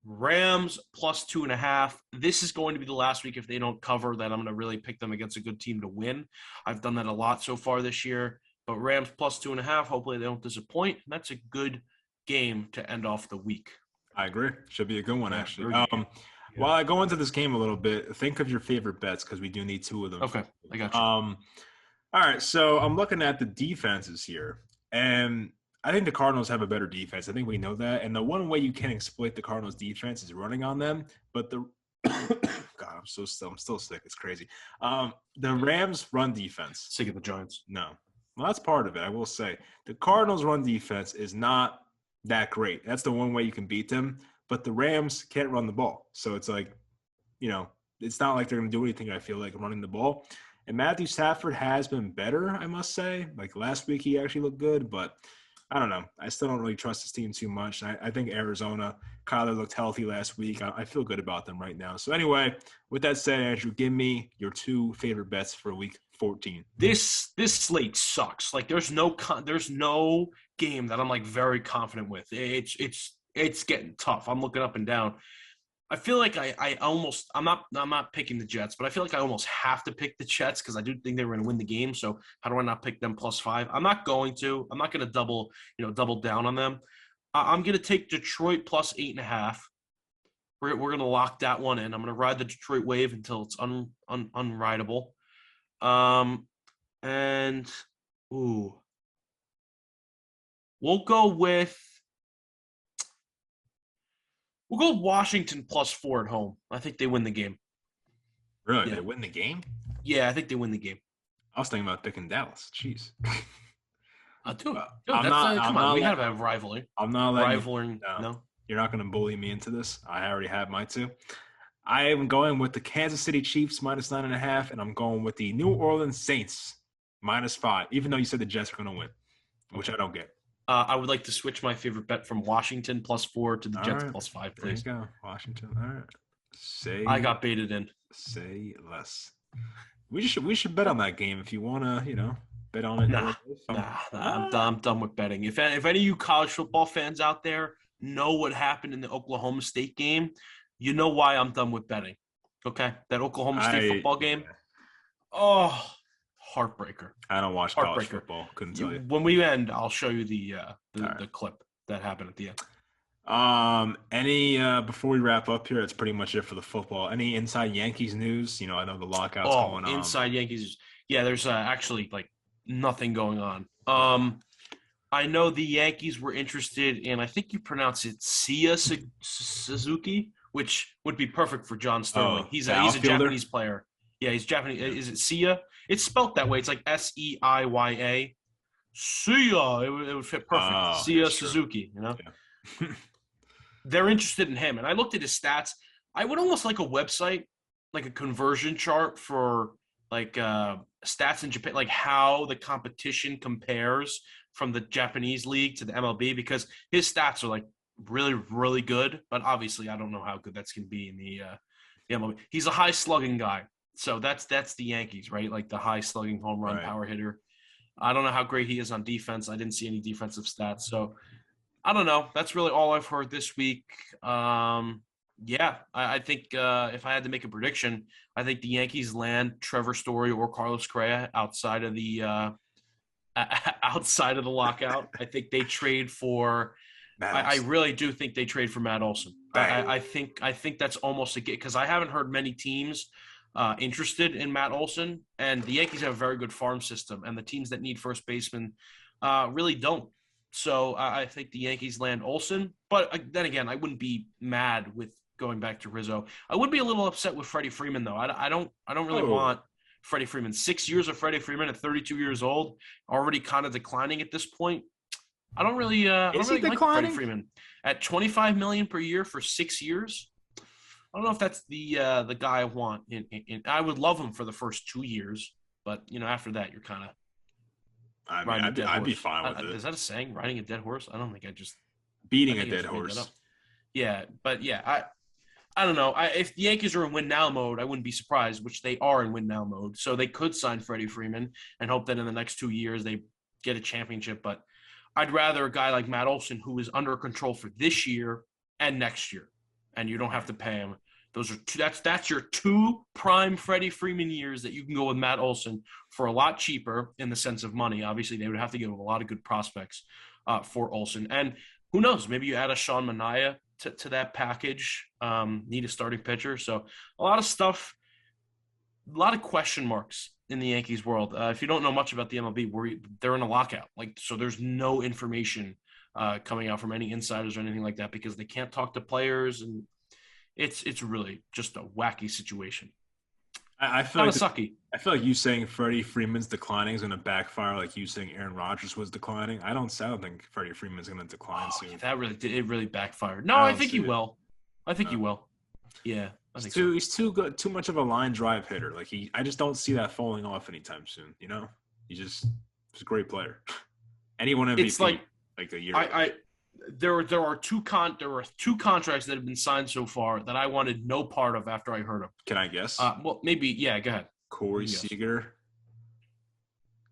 Rams plus 2.5. This is going to be the last week, if they don't cover, that I'm going to really pick them against a good team to win. I've done that a lot so far this year, but Rams plus 2.5. Hopefully they don't disappoint. And that's a good game to end off the week. I agree. Should be a good one, actually. While I go into this game a little bit, think of your favorite bets, because we do need two of them. Okay, I got you. All right, so I'm looking at the defenses here, and I think the Cardinals have a better defense. I think we know that, and the one way you can exploit the Cardinals' defense is running on them. But the God, I'm still sick. It's crazy. The Rams' run defense. Sick of the Giants. No, well, that's part of it. I will say the Cardinals' run defense is not that great. That's the one way you can beat them. But the Rams can't run the ball. So it's like, it's not like they're going to do anything, I feel like, running the ball. And Matthew Stafford has been better, I must say. Like last week, he actually looked good. But I don't know. I still don't really trust this team too much. I think Arizona, Kyler looked healthy last week. I feel good about them right now. So anyway, with that said, Andrew, give me your two favorite bets for week 14. This slate sucks. Like there's no game that I'm like very confident with. It's getting tough. I'm looking up and down. I feel like I'm not picking the Jets, but I feel like I almost have to pick the Jets because I do think they were going to win the game. So how do I not pick them +5? I'm not going to. I'm not going to double down on them. I'm going to take Detroit +8.5. We're going to lock that one in. I'm going to ride the Detroit wave until it's unrideable. We'll go Washington +4 at home. I think they win the game. Really? Yeah. They win the game? Yeah, I think they win the game. I was thinking about picking Dallas. Jeez. Come on. We have a rivalry. I'm not letting No. You're not going to bully me into this. I already have mine too. I am going with the Kansas City Chiefs -9.5, and I'm going with the New Orleans Saints -5, even though you said the Jets are going to win, which I don't get. I would like to switch my favorite bet from Washington +4 to the Jets +5, please. There you go, Washington. All right. I got baited in. Say less. We should bet on that game if you want to, bet on it. Nah, I'm done with betting. If any of you college football fans out there know what happened in the Oklahoma State game, you know why I'm done with betting. Okay, that Oklahoma State football game. Oh. Heartbreaker. I don't watch college football. Couldn't tell you. When we end, I'll show you the clip that happened at the end. Any before we wrap up here, that's pretty much it for the football. Any inside Yankees news? I know the lockout's going on. Inside Yankees. Yeah, there's actually like nothing going on. I know the Yankees were interested in, I think you pronounce it Sia Suzuki, which would be perfect for John Sterling. He's a Japanese player. Yeah, he's Japanese. Is it Sia? It's spelled that way. It's like Seiya. Sia. It would fit perfect. Sia Suzuki, Yeah. They're interested in him. And I looked at his stats. I would almost like a website, like a conversion chart for like stats in Japan, like how the competition compares from the Japanese league to the MLB, because his stats are like really, really good. But obviously, I don't know how good that's going to be in the MLB. He's a high slugging guy. So that's the Yankees, right? Like the high slugging home run power hitter. I don't know how great he is on defense. I didn't see any defensive stats. So I don't know. That's really all I've heard this week. I think if I had to make a prediction, I think the Yankees land Trevor Story or Carlos Correa outside of the lockout. I think they trade for I really do think they trade for Matt Olson. I think that's almost a get, because I haven't heard many teams interested in Matt Olson, and the Yankees have a very good farm system, and the teams that need first baseman really don't. So I think the Yankees land Olson. But then again, I wouldn't be mad with going back to Rizzo. I would be a little upset with Freddie Freeman, though. I don't really want Freddie Freeman. 6 years of Freddie Freeman at 32 years old, already kind of declining at this point. I don't really like Freddie Freeman at $25 million per year for 6 years. I don't know if that's the guy I want. I would love him for the first 2 years, but after that, you're kind of. I mean, I'd be fine with it. Is that a saying? Riding a dead horse? I don't think I just beating a dead horse. Yeah, but yeah, I don't know. If the Yankees are in win now mode, I wouldn't be surprised, which they are in win now mode. So they could sign Freddie Freeman and hope that in the next 2 years they get a championship. But I'd rather a guy like Matt Olson, who is under control for this year and next year, and you don't have to pay him. Those are that's your 2 prime Freddie Freeman years that you can go with Matt Olson for a lot cheaper in the sense of money. Obviously, they would have to give a lot of good prospects for Olson. And who knows, maybe you add a Sean Manaea to that package, need a starting pitcher. So a lot of stuff, a lot of question marks in the Yankees world. If you don't know much about the MLB, they're in a lockout. So there's no information coming out from any insiders or anything like that because they can't talk to players, and it's really just a wacky situation. I feel like sucky. I feel like you saying Freddie Freeman's declining is going to backfire, like you saying Aaron Rodgers was declining. I don't think Freddie Freeman's going to decline soon. Yeah, it really backfired. No, I think he will. I think he will. Yeah, I think so. He's too good, too much of a line drive hitter. I just don't see that falling off anytime soon. He's a great player. Anyone MVP. It's like a year. There are two contracts that have been signed so far that I wanted no part of after I heard them. Can I guess? Well, maybe. Yeah, go ahead. Corey Seager.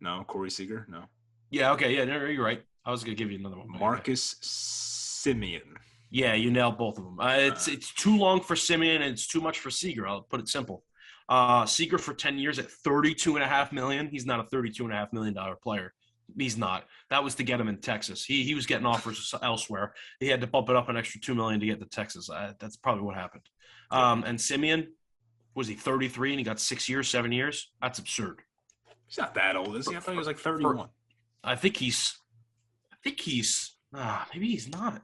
No, Corey Seager. No. Yeah. Okay. Yeah. No, you're right. I was gonna give you another one. Marcus Semien. Yeah, you nailed both of them. It's too long for Semien and it's too much for Seager. I'll put it simple. Seager for 10 years at $32.5 million. He's not a $32.5 million player. He's not. That was to get him in Texas. He was getting offers elsewhere. He had to bump it up an extra $2 million to get to Texas. That's probably what happened. And Semien, was he 33 and he got 6 years, 7 years? That's absurd. He's not that old, is he? I thought he was like 31. I think he's. Maybe he's not.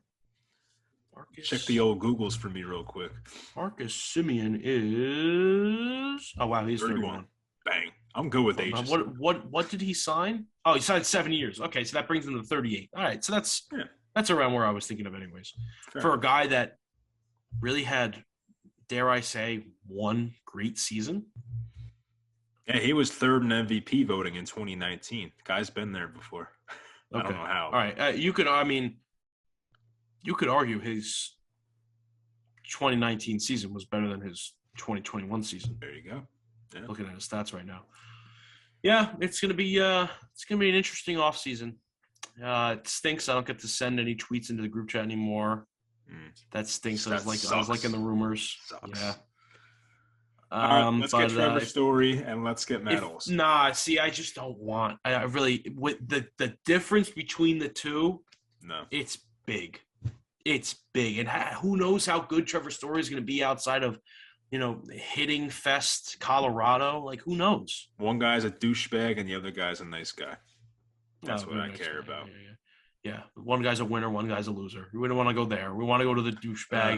Marcus. Check the old Googles for me real quick. Marcus Semien is. Oh wow, he's 31. Bang. I'm good with ages. What did he sign? Oh, he signed 7 years. Okay, so that brings him to 38. All right, so that's around where I was thinking of anyways. Fair. For a guy that really had, dare I say, one great season. Yeah, he was third in MVP voting in 2019. Guy's been there before. I don't know how. All right, you could argue his 2019 season was better than his 2021 season. There you go. Yeah. Looking at his stats right now. Yeah, it's gonna be an interesting offseason. It stinks I don't get to send any tweets into the group chat anymore. That stinks. I was like in the rumors. Sucks. Yeah. All right, let's get Trevor Story and let's get Matt Olson. Nah, see, I just don't want. I really with the difference between the two. No, it's big. It's big, and who knows how good Trevor Story is going to be outside of, hitting fest Colorado. Like, who knows? One guy's a douchebag and the other guy's a nice guy. That's what I care about. Yeah, one guy's a winner, one guy's a loser. We don't want to go there. We want to go to the douchebag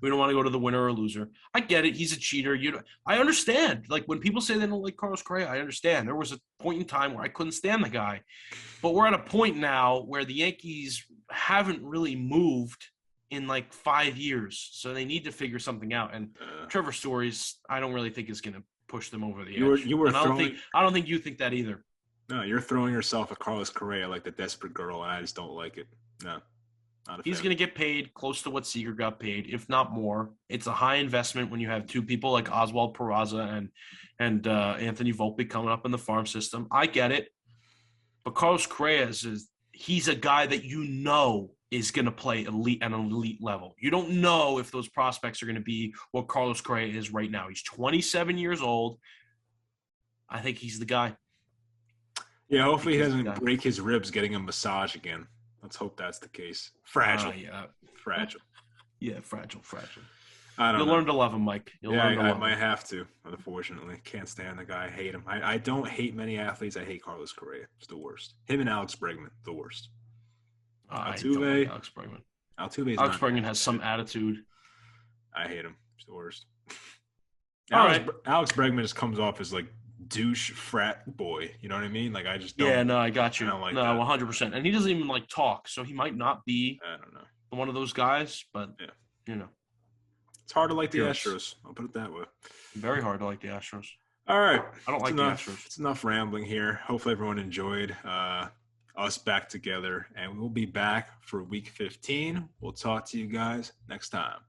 we don't want to go to the winner or loser. I get it. He's a cheater. I understand. Like, when people say they don't like Carlos Correa, I understand. There was a point in time where I couldn't stand the guy, but we're at a point now where the Yankees haven't really moved in like 5 years, so they need to figure something out. And Trevor Story's, I don't really think is going to push them over the edge. I don't think you think that either. No, you're throwing yourself at Carlos Correa like the desperate girl, and I just don't like it. No, not a He's going to get paid close to what Seager got paid, if not more. It's a high investment when you have two people like Oswald Peraza and Anthony Volpe coming up in the farm system. I get it, but Carlos Correa he's a guy that is going to play at an elite level. You don't know if those prospects are going to be what Carlos Correa is right now. He's 27 years old. I think he's the guy. Yeah, hopefully he doesn't break his ribs getting a massage again. Let's hope that's the case. Fragile. Fragile. Yeah, fragile. You'll learn to love him, Mike. I might have to, unfortunately. Can't stand the guy. I hate him. I don't hate many athletes. I hate Carlos Correa. It's the worst. Him and Alex Bregman, the worst. I don't like Alex Bregman. Alex Bregman has some attitude. I hate him. He's the worst. Alex Bregman just comes off as like douche frat boy. You know what I mean? Like I just don't. Yeah, no, I got you. I don't like that. 100%. And he doesn't even like talk, so he might not be. I don't know. One of those guys, but it's hard to like the Astros. I'll put it that way. Very hard to like the Astros. All right, I don't like the Astros. It's enough rambling here. Hopefully, everyone enjoyed us back together, and we'll be back for Week 15. We'll talk to you guys next time.